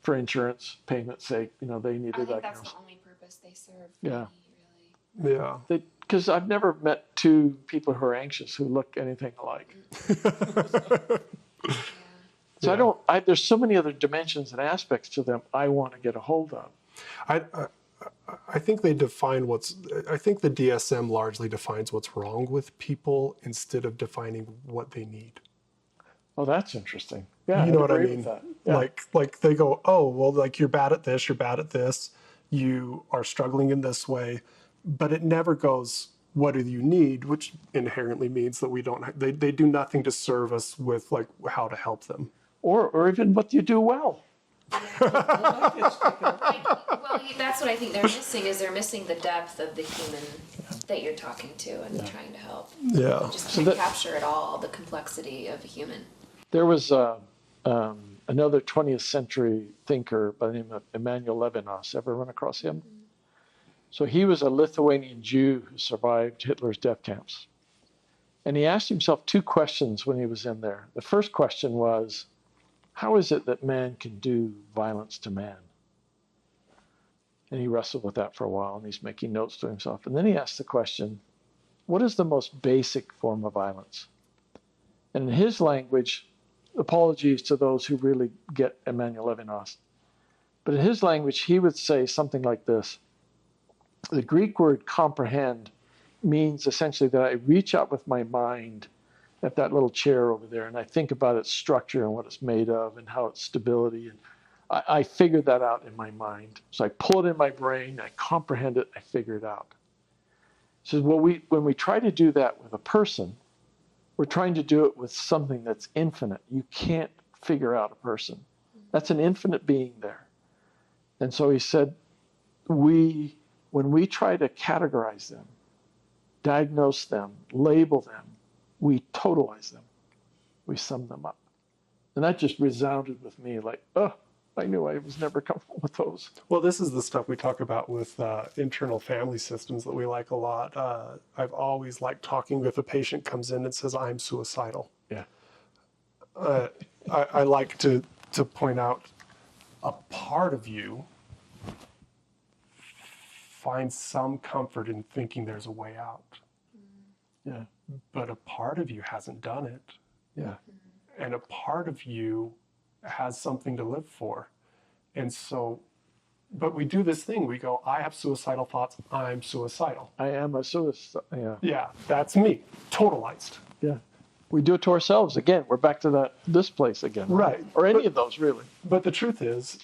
for insurance payment's sake. You know, they need I a think that's diagnosis. the only purpose they serve. Yeah. Me, Yeah. Because I've never met two people who are anxious who look anything alike. really. Yeah. So Yeah. there's so many other dimensions and aspects to them I want to get a hold of. I think they define I think the DSM largely defines what's wrong with people instead of defining what they need. Oh, that's interesting. Yeah, You know I'd what I agree mean? with that. Yeah. Like they go, oh, well, like you're bad at this, you're bad at this, you are struggling in this way, but it never goes, what do you need? Which inherently means that they do nothing to serve us with like how to help them. Or even what you do well. Well, that's what I think they're missing is they're missing the depth of the human that you're talking to and trying to help. Yeah. Just can't capture it all, the complexity of a human. There was another 20th century thinker by the name of Emmanuel Levinas. Ever run across him? So he was a Lithuanian Jew who survived Hitler's death camps. And he asked himself two questions when he was in there. The first question was, how is it that man can do violence to man? And he wrestled with that for a while, and he's making notes to himself. And then he asked the question, what is the most basic form of violence? And in his language, apologies to those who really get Emmanuel Levinas, but in his language, he would say something like this. The Greek word comprehend means essentially that I reach out with my mind at that little chair over there, and I think about its structure and what it's made of and how its stability. And I figure that out in my mind. So I pull it in my brain, I comprehend it, I figure it out. So when we try to do that with a person, we're trying to do it with something that's infinite. You can't figure out a person. That's an infinite being there. And so he said, when we try to categorize them, diagnose them, label them, we totalize them. We sum them up. And that just resounded with me like, oh, I knew I was never comfortable with those. Well, this is the stuff we talk about with internal family systems that we like a lot. I've always liked talking if a patient comes in and says, I'm suicidal. Yeah. I like to point out a part of you finds some comfort in thinking there's a way out. Yeah. But a part of you hasn't done it. Yeah. And a part of you has something to live for. And so, but we do this thing. We go, I have suicidal thoughts. I'm suicidal. I am a suicide. Yeah. Yeah, that's me. Totalized. Yeah. We do it to ourselves again. We're back to this place again. Right. Or any of those, really. But the truth is,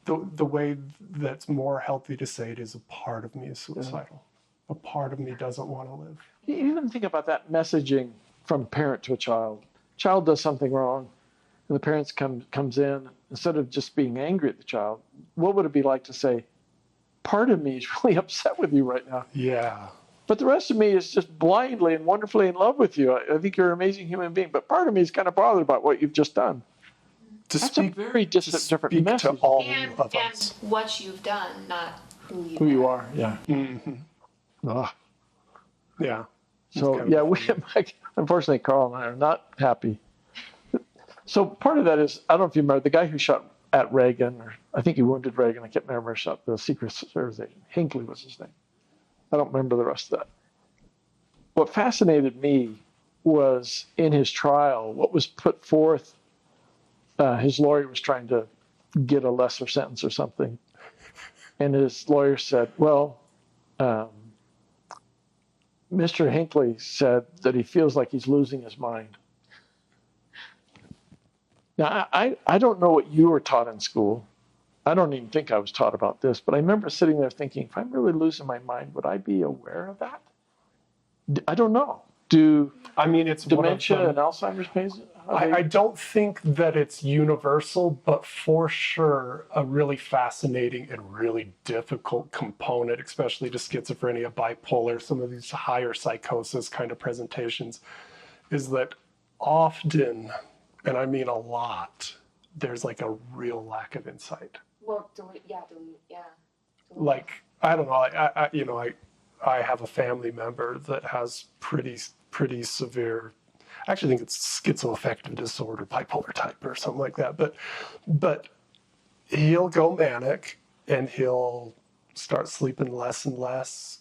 the way that's more healthy to say it is a part of me is suicidal. A part of me doesn't want to live. You even think about that messaging from parent to a child. Child does something wrong, and the parents comes in. Instead of just being angry at the child, what would it be like to say, part of me is really upset with you right now, Yeah. but the rest of me is just blindly and wonderfully in love with you. I think you're an amazing human being, but part of me is kind of bothered about what you've just done. That's a very different Speak message. to all And of us. what you've done, not Who you are, yeah. Ugh. Yeah. So kind yeah, of unfortunately, Karl and I are not happy. So part of that is, I don't know if you remember, the guy who shot at Reagan, or I think he wounded Reagan, I can't remember, shot the Secret Service agent. Hinckley was his name. I don't remember the rest of that. What fascinated me was in his trial, what was put forth, his lawyer was trying to get a lesser sentence or something. And his lawyer said, well, Mr. Hinckley said that he feels like he's losing his mind. Now, I don't know what you were taught in school. I don't even think I was taught about this, but I remember sitting there thinking, if I'm really losing my mind, would I be aware of that? I don't know. Do I mean, it's dementia and Alzheimer's patients? I don't think that it's universal, but for sure, a really fascinating and really difficult component, especially to schizophrenia, bipolar, some of these higher psychosis kind of presentations, is that often, and I mean a lot, there's like a real lack of insight. Well, yeah. Like, I don't know, I have a family member that has pretty severe, I actually think it's schizoaffective disorder, bipolar type or something like that. But he'll go manic and he'll start sleeping less and less,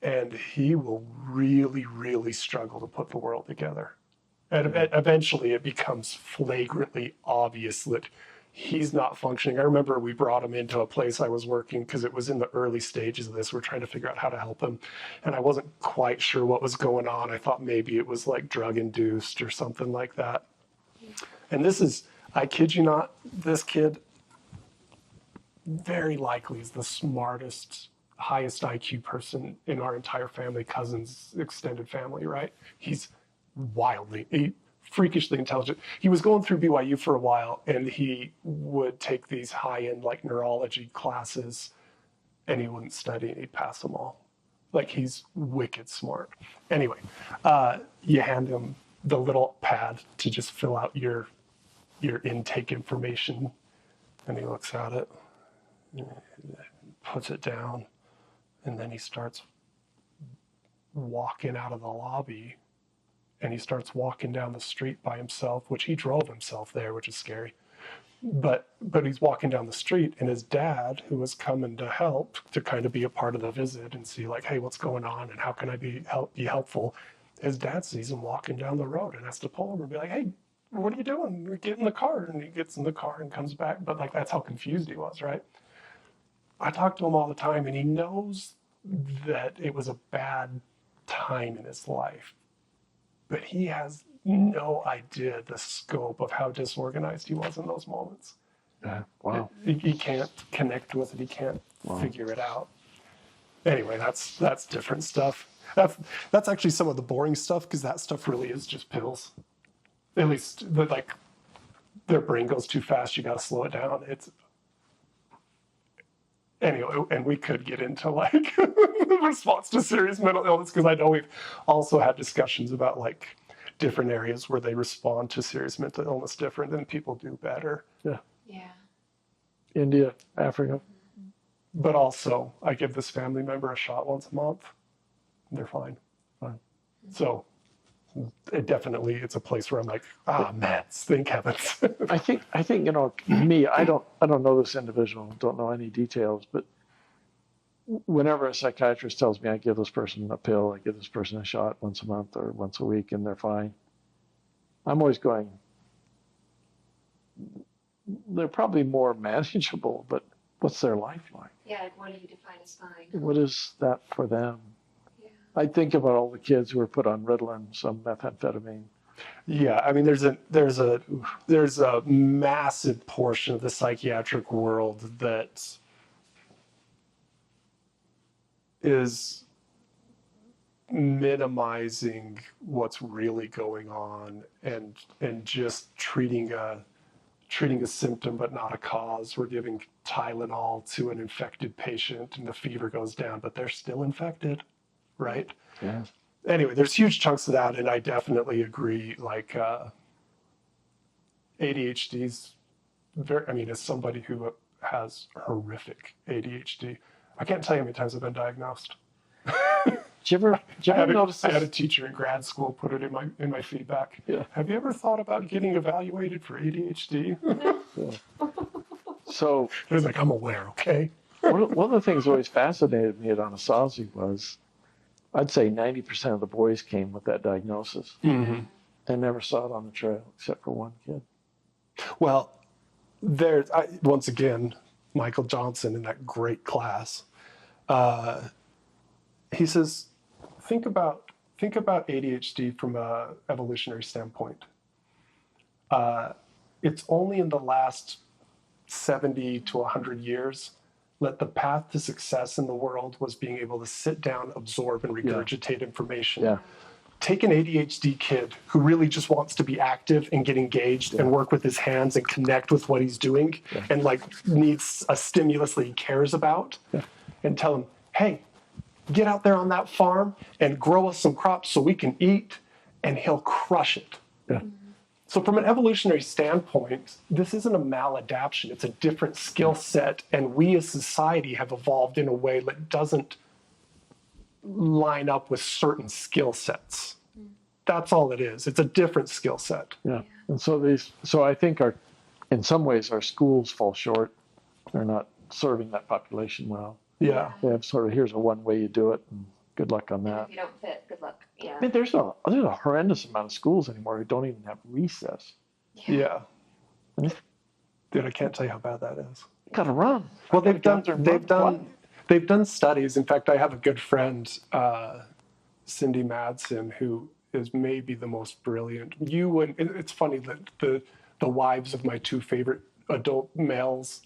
and he will really, really struggle to put the world together. And eventually it becomes flagrantly obvious that he's not functioning. I remember we brought him into a place I was working because it was in the early stages of this. We're trying to figure out how to help him. And I wasn't quite sure what was going on. I thought maybe it was like drug induced or something like that. And this is, I kid you not, this kid very likely is the smartest, highest IQ person in our entire family, cousins, extended family, right? He's freakishly intelligent. He was going through BYU for a while, and he would take these high-end like neurology classes, and he wouldn't study, and he'd pass them all. Like, he's wicked smart. Anyway, you hand him the little pad to just fill out your intake information, and he looks at it, puts it down, and then he starts walking out of the lobby. And he starts walking down the street by himself, which he drove himself there, which is scary. But he's walking down the street, and his dad, who was coming to help, to kind of be a part of the visit and see like, hey, what's going on and how can I be helpful? His dad sees him walking down the road and has to pull him and be like, hey, what are you doing? Get in the car. And he gets in the car and comes back. But like, that's how confused he was, right? I talk to him all the time, and he knows that it was a bad time in his life. But he has no idea the scope of how disorganized he was in those moments. Yeah, wow. He can't connect with it. He can't figure it out. Anyway, that's different stuff. That's actually some of the boring stuff, because that stuff really is just pills. At least, like, their brain goes too fast. You got to slow it down. Anyway, and we could get into like the response to serious mental illness, because I know we've also had discussions about like different areas where they respond to serious mental illness different and people do better. Yeah. Yeah. India, Africa. But also, I give this family member a shot once a month. They're fine. So it's a place where I'm like, meds, thank heavens. I think me. I don't know this individual. Don't know any details. But whenever a psychiatrist tells me I give this person a pill, I give this person a shot once a month or once a week, and they're fine, I'm always going, they're probably more manageable. But what's their life like? Yeah, like, what do you define as fine? What is that for them? Yeah. I think about all the kids who are put on Ritalin, some methamphetamine. Yeah, I mean, there's a massive portion of the psychiatric world that is minimizing what's really going on and just treating a symptom but not a cause. We're giving Tylenol to an infected patient and the fever goes down, but they're still infected, right? Yeah. Anyway, there's huge chunks of that, and I definitely agree. Like, ADHD's as somebody who has horrific ADHD, I can't tell you how many times I've been diagnosed. Did you ever notice I had a this? teacher in grad school put it in my feedback. Yeah. Have you ever thought about getting evaluated for ADHD? So I was like, I'm aware, okay? one of the things that always fascinated me at Anasazi was, I'd say 90% of the boys came with that diagnosis. Mm-hmm. I never saw it on the trail except for one kid. Well, once again, Michael Johnson in that great class, he says, think about think about ADHD from a evolutionary standpoint. It's only in the last 70 to 100 years that the path to success in the world was being able to sit down, absorb, and regurgitate information. Yeah. Take an ADHD kid who really just wants to be active and get engaged and work with his hands and connect with what he's doing and like needs a stimulus that he cares about and tell him, hey, get out there on that farm and grow us some crops so we can eat, and he'll crush it. Yeah. So from an evolutionary standpoint, this isn't a maladaptation. It's a different skill set, and we as society have evolved in a way that doesn't line up with certain skill sets. That's all it is. It's a different skill set. Yeah. And so I think in some ways our schools fall short. They're not serving that population well. Yeah. They have sort of, here's a one way you do it, and good luck on that. If you don't fit, good luck. Yeah. I mean, there's a horrendous amount of schools anymore who don't even have recess. Yeah. Dude, I can't tell you how bad that is. You gotta run. Well, they've done studies. In fact, I have a good friend, Cindy Madsen, who is maybe the most brilliant. It's funny that the wives of my two favorite adult males,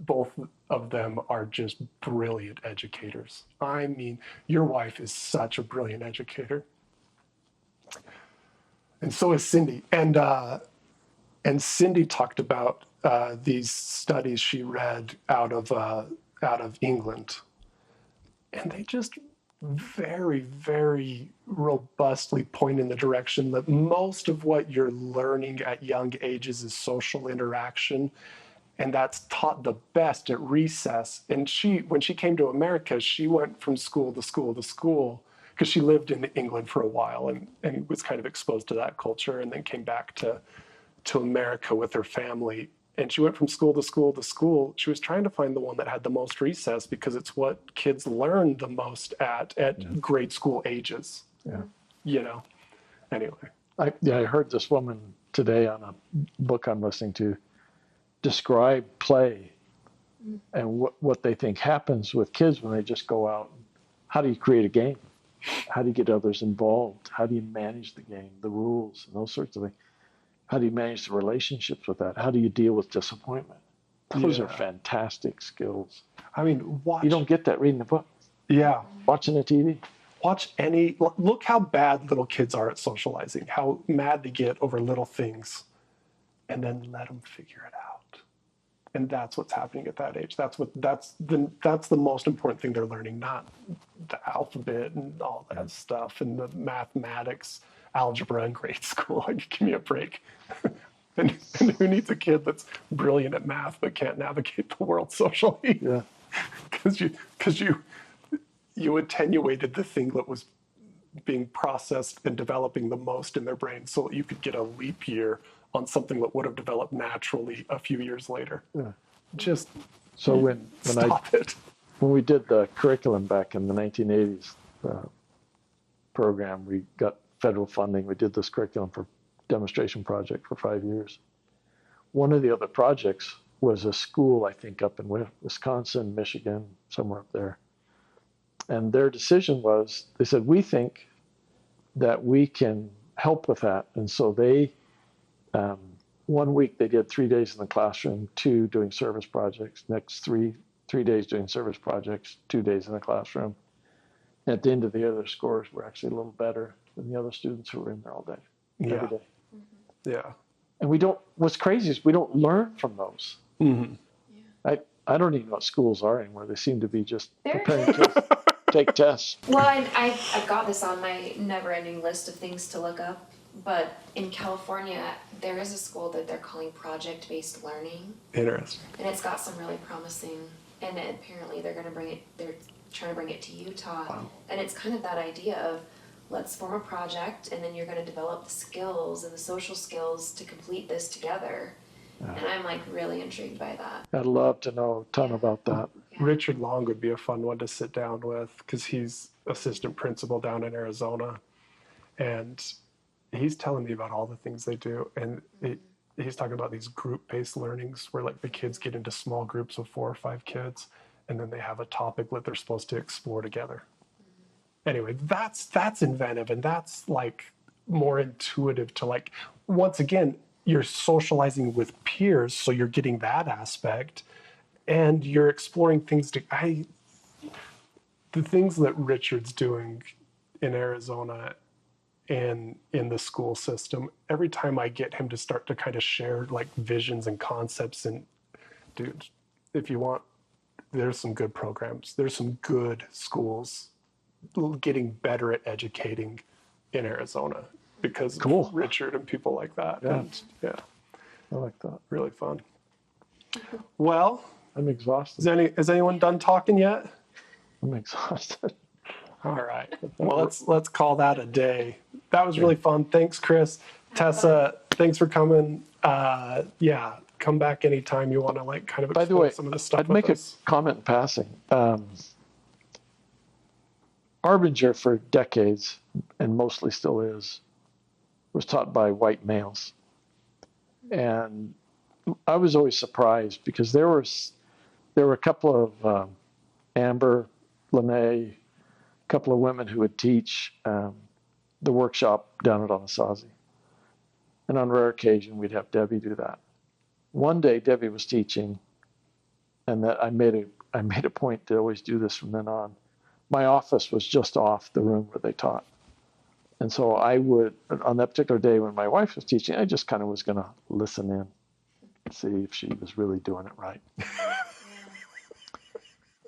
both of them are just brilliant educators. I mean, your wife is such a brilliant educator. And so is Cindy. And Cindy talked about these studies she read out of England. And they just very, very robustly point in the direction that most of what you're learning at young ages is social interaction. And that's taught the best at recess. And when she came to America, she went from school to school to school because she lived in England for a while and was kind of exposed to that culture, and then came back to America with her family. And she went from school to school to school. She was trying to find the one that had the most recess because it's what kids learn the most at grade school ages. Yeah. You know, anyway. I heard this woman today on a book I'm listening to describe play and what they think happens with kids when they just go out. How do you create a game? How do you get others involved? How do you manage the game, the rules, and those sorts of things? How do you manage the relationships with that? How do you deal with disappointment? Those are fantastic skills. I mean, You don't get that reading a book. Yeah. Watching the TV. Look how bad little kids are at socializing, how mad they get over little things, and then let them figure it out. And that's what's happening at that age. That's the most important thing they're learning, not the alphabet and all that stuff and the mathematics, algebra in grade school. Like, give me a break. and who needs a kid that's brilliant at math but can't navigate the world socially? Yeah. Because you attenuated the thing that was being processed and developing the most in their brain so that you could get a leap year on something that would have developed naturally a few years later. Yeah. Just So when we did the curriculum back in the 1980s program, we got federal funding. We did this curriculum for demonstration project for 5 years. One of the other projects was a school, I think, up in Wisconsin, Michigan, somewhere up there. And their decision was, they said, we think that we can help with that. And so they, 1 week they did 3 days in the classroom, 2 doing service projects, next three days doing service projects, 2 days in the classroom. And at the end of the year, their scores were actually a little better than the other students who were in there all day, every day. Yeah. And what's crazy is we don't learn from those. Mm-hmm. I don't even know what schools are anymore. They seem to be just preparing kids to take tests. Well, I got this on my never-ending list of things to look up, but in California, there is a school that they're calling project-based learning, Interesting. and it's got some really promising, and apparently they're trying to bring it to Utah, and it's kind of that idea of, let's form a project, and then you're going to develop the skills and the social skills to complete this together. And I'm like really intrigued by that. I'd love to know a ton about that. Yeah. Richard Long would be a fun one to sit down with because he's assistant principal down in Arizona. And he's telling me about all the things they do. And he's talking about these group-based learnings where like the kids get into small groups of 4 or 5 kids, and then they have a topic that they're supposed to explore together. anyway, that's inventive, and that's like more intuitive to like, once again, you're socializing with peers, so you're getting that aspect, and you're exploring things to the things that Richard's doing in Arizona and in the school system. Every time I get him to start to kind of share like visions and concepts, and dude, if you want, there's some good programs. There's some good schools getting better at educating in Arizona because Cool. of Richard and people like that. Yeah. And yeah, I like that. really fun. Well, I'm exhausted. is anyone done talking yet? I'm exhausted. All right. Well, let's call that a day. That was really fun. Thanks, Chris. Tessa, thanks for coming. Yeah, come back anytime you want to like kind of By explore the way, some of this stuff I'd with make us. a comment in passing. Arbinger for decades, and mostly still is, was taught by white males. And I was always surprised because there were a couple of Amber, Lene, a couple of women who would teach the workshop down at Anasazi. And on rare occasion, we'd have Debbie do that. One day, Debbie was teaching, and that I made a point to always do this from then on. My office was just off the room where they taught. And so I would, on that particular day when my wife was teaching, I just kind of was going to listen in, see if she was really doing it right.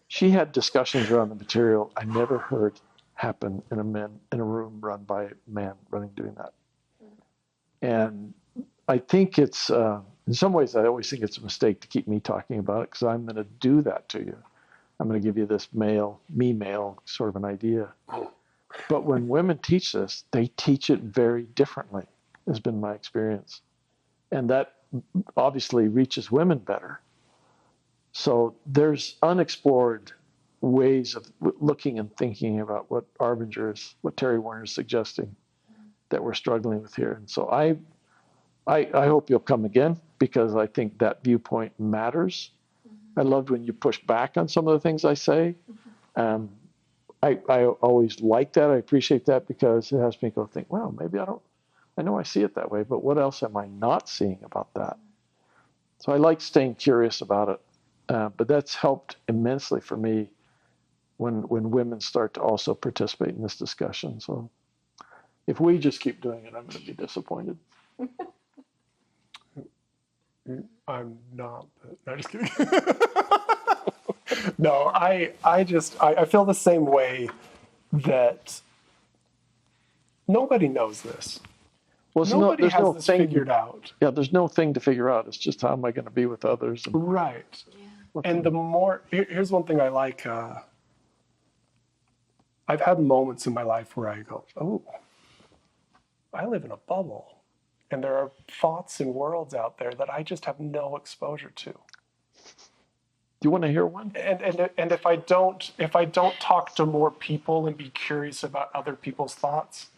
She had discussions around the material I never heard happen in a room run by a man doing that. And I think it's, in some ways, I always think it's a mistake to keep me talking about it because I'm going to do that to you. I'm going to give you this male sort of an idea. But when women teach this, they teach it very differently, has been my experience. And that obviously reaches women better. So there's unexplored ways of looking and thinking about what Terry Warner is suggesting that we're struggling with here. And so I hope you'll come again because I think that viewpoint matters. I loved when you push back on some of the things I say. I always like that. I appreciate that because it has me go think, well, maybe I know I see it that way, but what else am I not seeing about that? So I like staying curious about it. But that's helped immensely for me when women start to also participate in this discussion. So if we just keep doing it, I'm going to be disappointed. I'm not, but no, just kidding. No, I feel the same way that nobody knows this. Well, Nobody there's has no this thing figured out. Yeah, there's no thing to figure out. It's just how am I going to be with others? And Right. And here's one thing I like. I've had moments in my life where I go, oh, I live in a bubble. And there are thoughts and worlds out there that I just have no exposure to. Do you want to hear one? And if I don't talk to more people and be curious about other people's thoughts,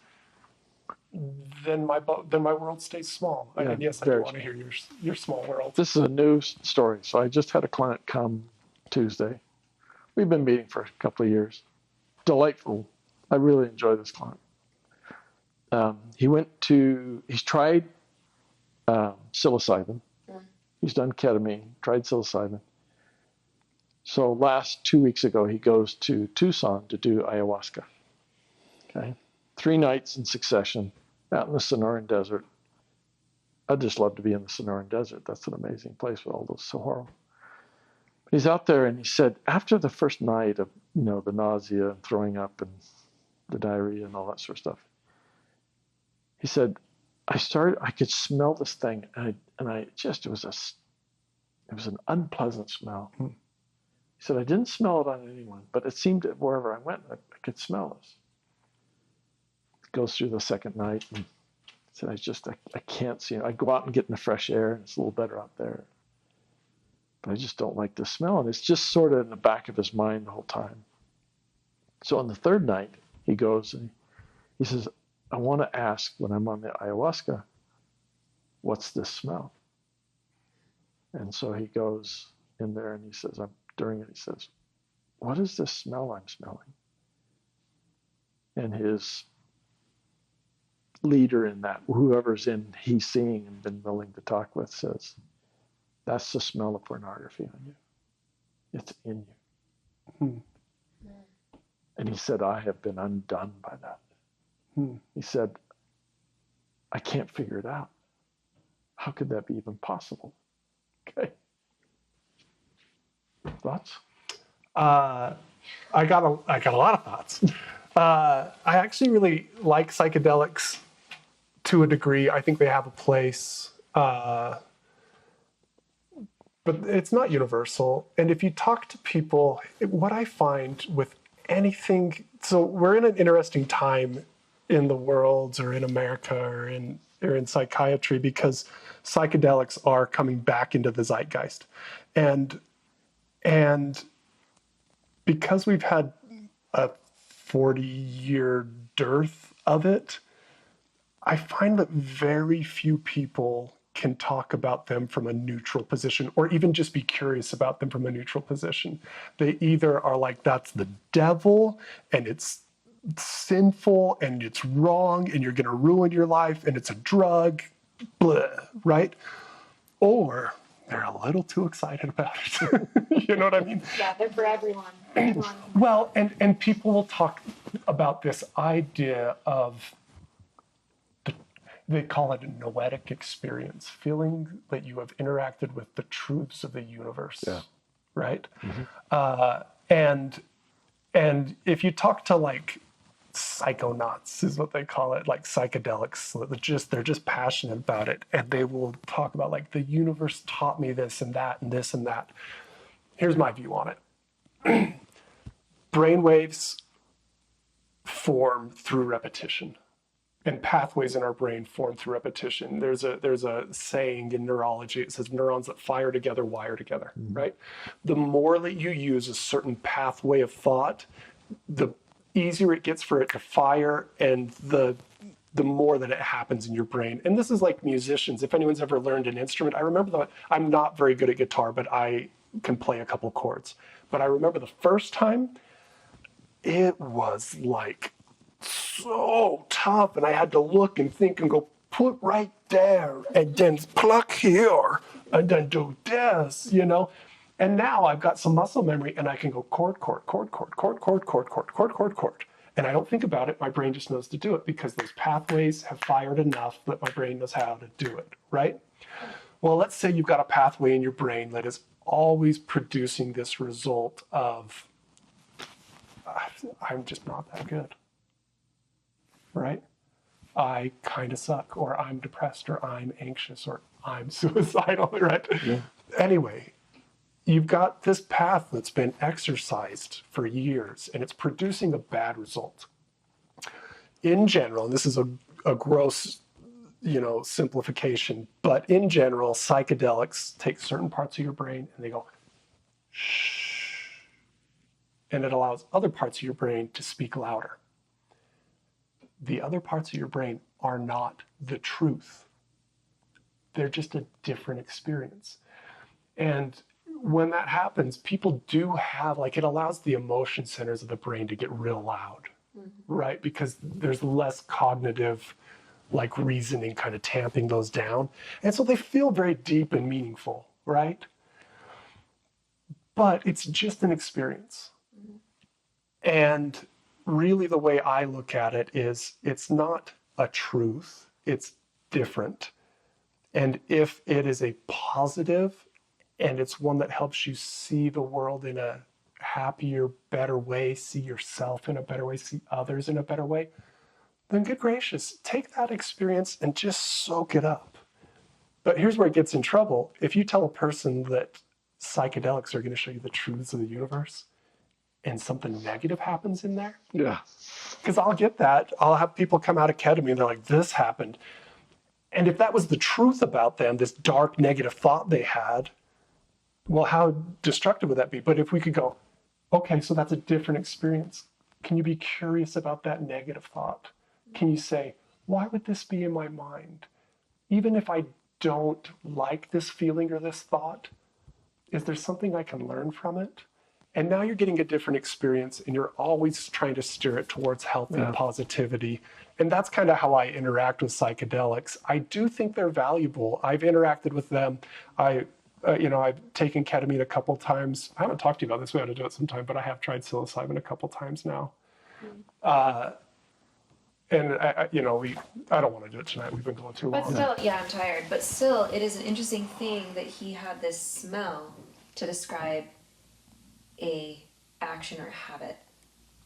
then my world stays small. Yeah, and yes, I do want to hear your small world. This is a new story. So I just had a client come Tuesday. We've been meeting for a couple of years. Delightful. I really enjoy this client. He's tried psilocybin. He's done ketamine, tried psilocybin. So last 2 weeks ago, he goes to Tucson to do ayahuasca. Okay. 3 nights in succession out in the Sonoran Desert. I'd just love to be in the Sonoran Desert. That's an amazing place with all those saguaro. He's out there and he said, after the first night of, the nausea and throwing up and the diarrhea and all that sort of stuff, he said, I could smell this thing and it was an unpleasant smell. He said, I didn't smell it on anyone, but it seemed that wherever I went, I could smell this. Goes through the second night and said, I can't see it. I go out and get in the fresh air and it's a little better out there. But I just don't like the smell. And it's just sort of in the back of his mind the whole time. So on the third night, he goes and he says, I want to ask when I'm on the ayahuasca, what's this smell? And so he goes in there and he says, he says, what is this smell I'm smelling? And his leader in that, whoever's in he's seeing and been willing to talk with, says, that's the smell of pornography on you. It's in you. And he said, I have been undone by that. He said, I can't figure it out. How could that be even possible? Okay. Thoughts? I got a lot of thoughts. I actually really like psychedelics to a degree. I think they have a place, but it's not universal. And if you talk to people, what I find with anything, so we're in an interesting time in the world, or in America, or in psychiatry, because psychedelics are coming back into the zeitgeist, and because we've had a 40-year dearth of it, I find that very few people can talk about them from a neutral position, or even just be curious about them from a neutral position. They either are like, that's the devil, and it's sinful, and it's wrong, and you're going to ruin your life, and it's a drug, blah, right? Or they're a little too excited about it. You know what I mean? Yeah, they're for everyone. Well, and people will talk about this idea of, they call it a noetic experience, feeling that you have interacted with the truths of the universe, right? And if you talk to like psychonauts, is what they call it, like psychedelics, they're just passionate about it, and they will talk about like, the universe taught me this and that and this and that. Here's my view on it. Brainwaves form through repetition, and pathways in our brain form through repetition. There's a saying in neurology, it says neurons that fire together wire together, right? The more that you use a certain pathway of thought, the easier it gets for it to fire, and the more that it happens in your brain. And this is like musicians. If anyone's ever learned an instrument, I remember that I'm not very good at guitar, but I can play a couple chords. But I remember the first time, it was like so tough, and I had to look and think and go, put right there, and then pluck here, and then do this, you know? And now I've got some muscle memory, and I can go chord, chord, chord, chord, chord, chord, chord, chord, chord, chord, chord. And I don't think about it, my brain just knows to do it, because those pathways have fired enough that my brain knows how to do it, right? Well, let's say you've got a pathway in your brain that is always producing this result of, I'm just not that good, right? I kind of suck, or I'm depressed, or I'm anxious, or I'm suicidal, right? Yeah. Anyway, you've got this path that's been exercised for years, and it's producing a bad result. In general, and this is a gross, simplification, but in general, psychedelics take certain parts of your brain and they go, shh, and it allows other parts of your brain to speak louder. The other parts of your brain are not the truth. They're just a different experience. And when that happens, people do have, it allows the emotion centers of the brain to get real loud, right? Because there's less cognitive, reasoning kind of tamping those down. And so they feel very deep and meaningful, right? But it's just an experience. And really the way I look at it is, it's not a truth, it's different. And if it is a positive, and it's one that helps you see the world in a happier, better way, see yourself in a better way, see others in a better way, then good gracious, take that experience and just soak it up. But here's where it gets in trouble. If you tell a person that psychedelics are going to show you the truths of the universe, and something negative happens in there, Yeah. because I'll get that. I'll have people come out of ketamine and they're like, this happened. And if that was the truth about them, this dark, negative thought they had, well, how destructive would that be? But if we could go, okay, so that's a different experience. Can you be curious about that negative thought? Can you say, why would this be in my mind? Even if I don't like this feeling or this thought, is there something I can learn from it? And now you're getting a different experience, and you're always trying to steer it towards health and positivity. And that's kind of how I interact with psychedelics. I do think they're valuable. I've interacted with them. I've taken ketamine a couple times. I haven't talked to you about this. We ought to do it sometime, but I have tried psilocybin a couple times now. And I don't want to do it tonight. We've been going too long. But still, yeah, I'm tired. But still, it is an interesting thing that he had this smell to describe a action or habit.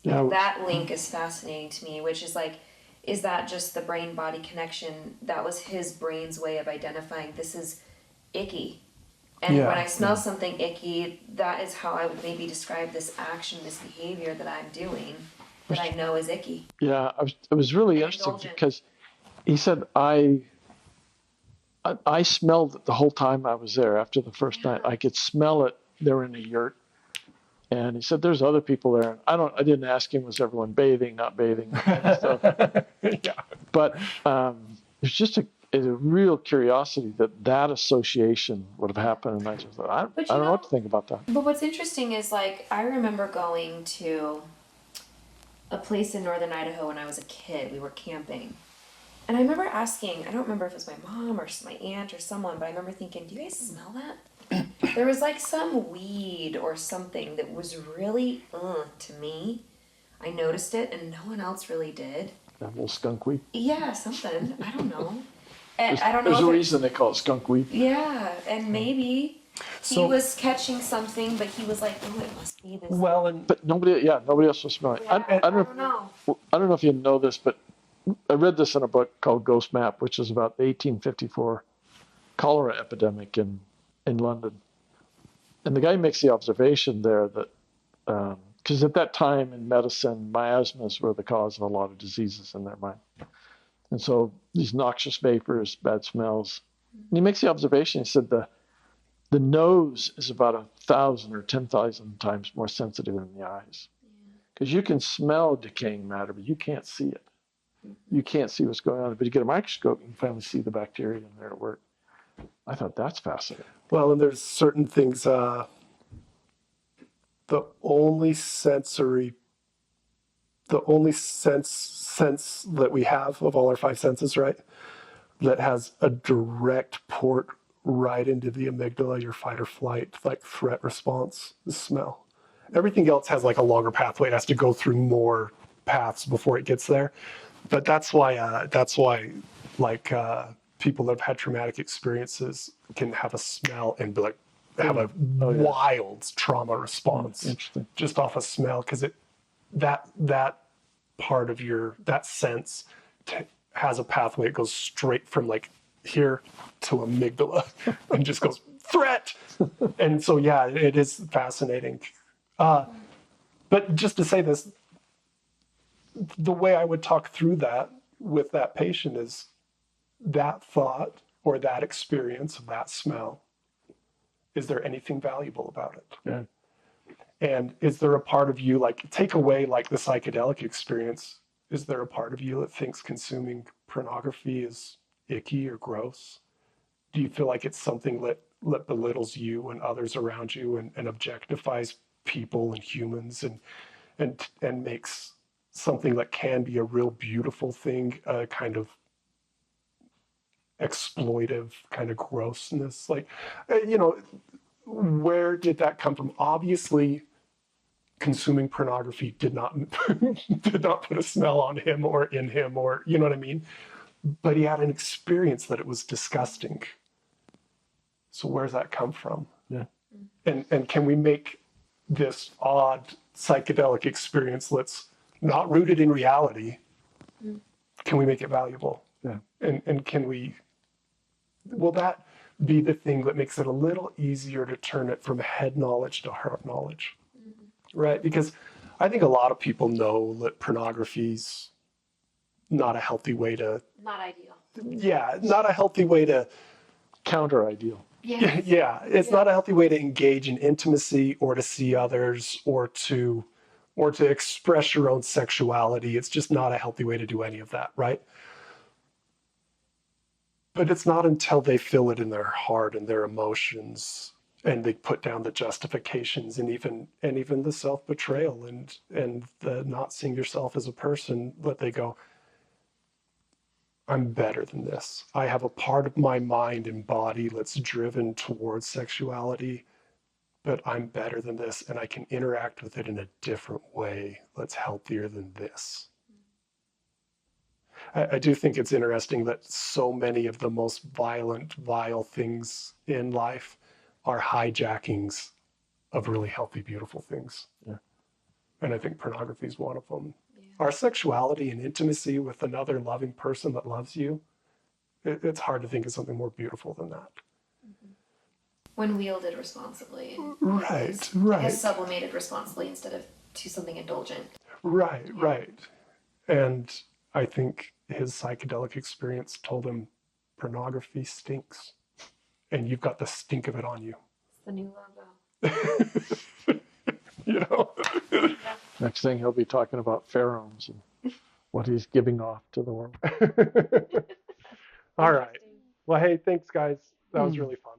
Yeah. That link is fascinating to me, which is like, is that just the brain body connection? That was his brain's way of identifying this is icky. And when I smell something icky, that is how I would maybe describe this action, this behavior that I'm doing that I know is icky. Yeah, it was really interesting because he said I smelled it the whole time I was there. After the first night, I could smell it. They were in a yurt, and he said there's other people there. I didn't ask him, was everyone bathing, not bathing, stuff. But it's just a real curiosity that association would have happened, and I just thought I don't know what to think about that. But what's interesting is, like, I remember going to a place in northern Idaho when I was a kid. We were camping. And I remember asking, I don't remember if it was my mom or my aunt or someone, but I remember thinking, do you guys smell that? There was like some weed or something that was really to me. I noticed it and no one else really did. That little skunk weed. Yeah, something. I don't know. And I don't know. There's a reason they call it skunk weed. Yeah, and maybe he was catching something, but he was like, "Oh, it must be this." Well, but nobody else was smelling. Yeah, I don't know. I don't know if you know this, but I read this in a book called Ghost Map, which is about the 1854 cholera epidemic in London. And the guy makes the observation there that because at that time in medicine, miasmas were the cause of a lot of diseases in their mind. And so these noxious vapors, bad smells. And he makes the observation, he said the nose is about 1,000 or 10,000 times more sensitive than the eyes. Because you can smell decaying matter, but you can't see it. You can't see what's going on. But you get a microscope, you can finally see the bacteria in there at work. I thought that's fascinating. Well, and there's certain things, the only sense that we have of all our five senses, right, that has a direct port right into the amygdala, your fight or flight, like threat response, is smell. Everything else has like a longer pathway. It has to go through more paths before it gets there. But that's why people that have had traumatic experiences can have a smell and be like, have a wild trauma response just off a smell, because that part of that sense has a pathway. It goes straight from like here to amygdala and just goes threat. And so, yeah, it is fascinating. But just to say this, the way I would talk through that with that patient is that thought or that experience of that smell. Is there anything valuable about it? Yeah. And is there a part of you, like, take away like the psychedelic experience, is there a part of you that thinks consuming pornography is icky or gross? Do you feel like it's something that belittles you and others around you and objectifies people and humans and makes something that can be a real beautiful thing a kind of exploitive kind of grossness? Like, where did that come from? Obviously, consuming pornography did not put a smell on him or in him, or, you know what I mean? But he had an experience that it was disgusting. So where's that come from? Yeah. And can we make this odd psychedelic experience that's not rooted in reality, can we make it valuable? Yeah. And will that be the thing that makes it a little easier to turn it from head knowledge to heart knowledge? Right? Because I think a lot of people know that pornography's not a healthy way to... Not ideal. Yeah, not a healthy way to... Counter ideal. Yeah. Yeah, it's not a healthy way to engage in intimacy or to see others or to express your own sexuality. It's just not a healthy way to do any of that, right? But it's not until they feel it in their heart and their emotions And they put down the justifications and even the self-betrayal and the not seeing yourself as a person, but they go, I'm better than this. I have a part of my mind and body that's driven towards sexuality, but I'm better than this and I can interact with it in a different way that's healthier than this. I do think it's interesting that so many of the most violent, vile things in life are hijackings of really healthy, beautiful things. Yeah. And I think pornography is one of them. Yeah. Our sexuality and intimacy with another loving person that loves you, it's hard to think of something more beautiful than that. When wielded responsibly. Right, I guess sublimated responsibly instead of to something indulgent. Right. And I think his psychedelic experience told him pornography stinks. And you've got the stink of it on you. It's the new logo. You know? Next thing he'll be talking about pheromones and what he's giving off to the world. All right. Well, hey, thanks, guys. That was really fun.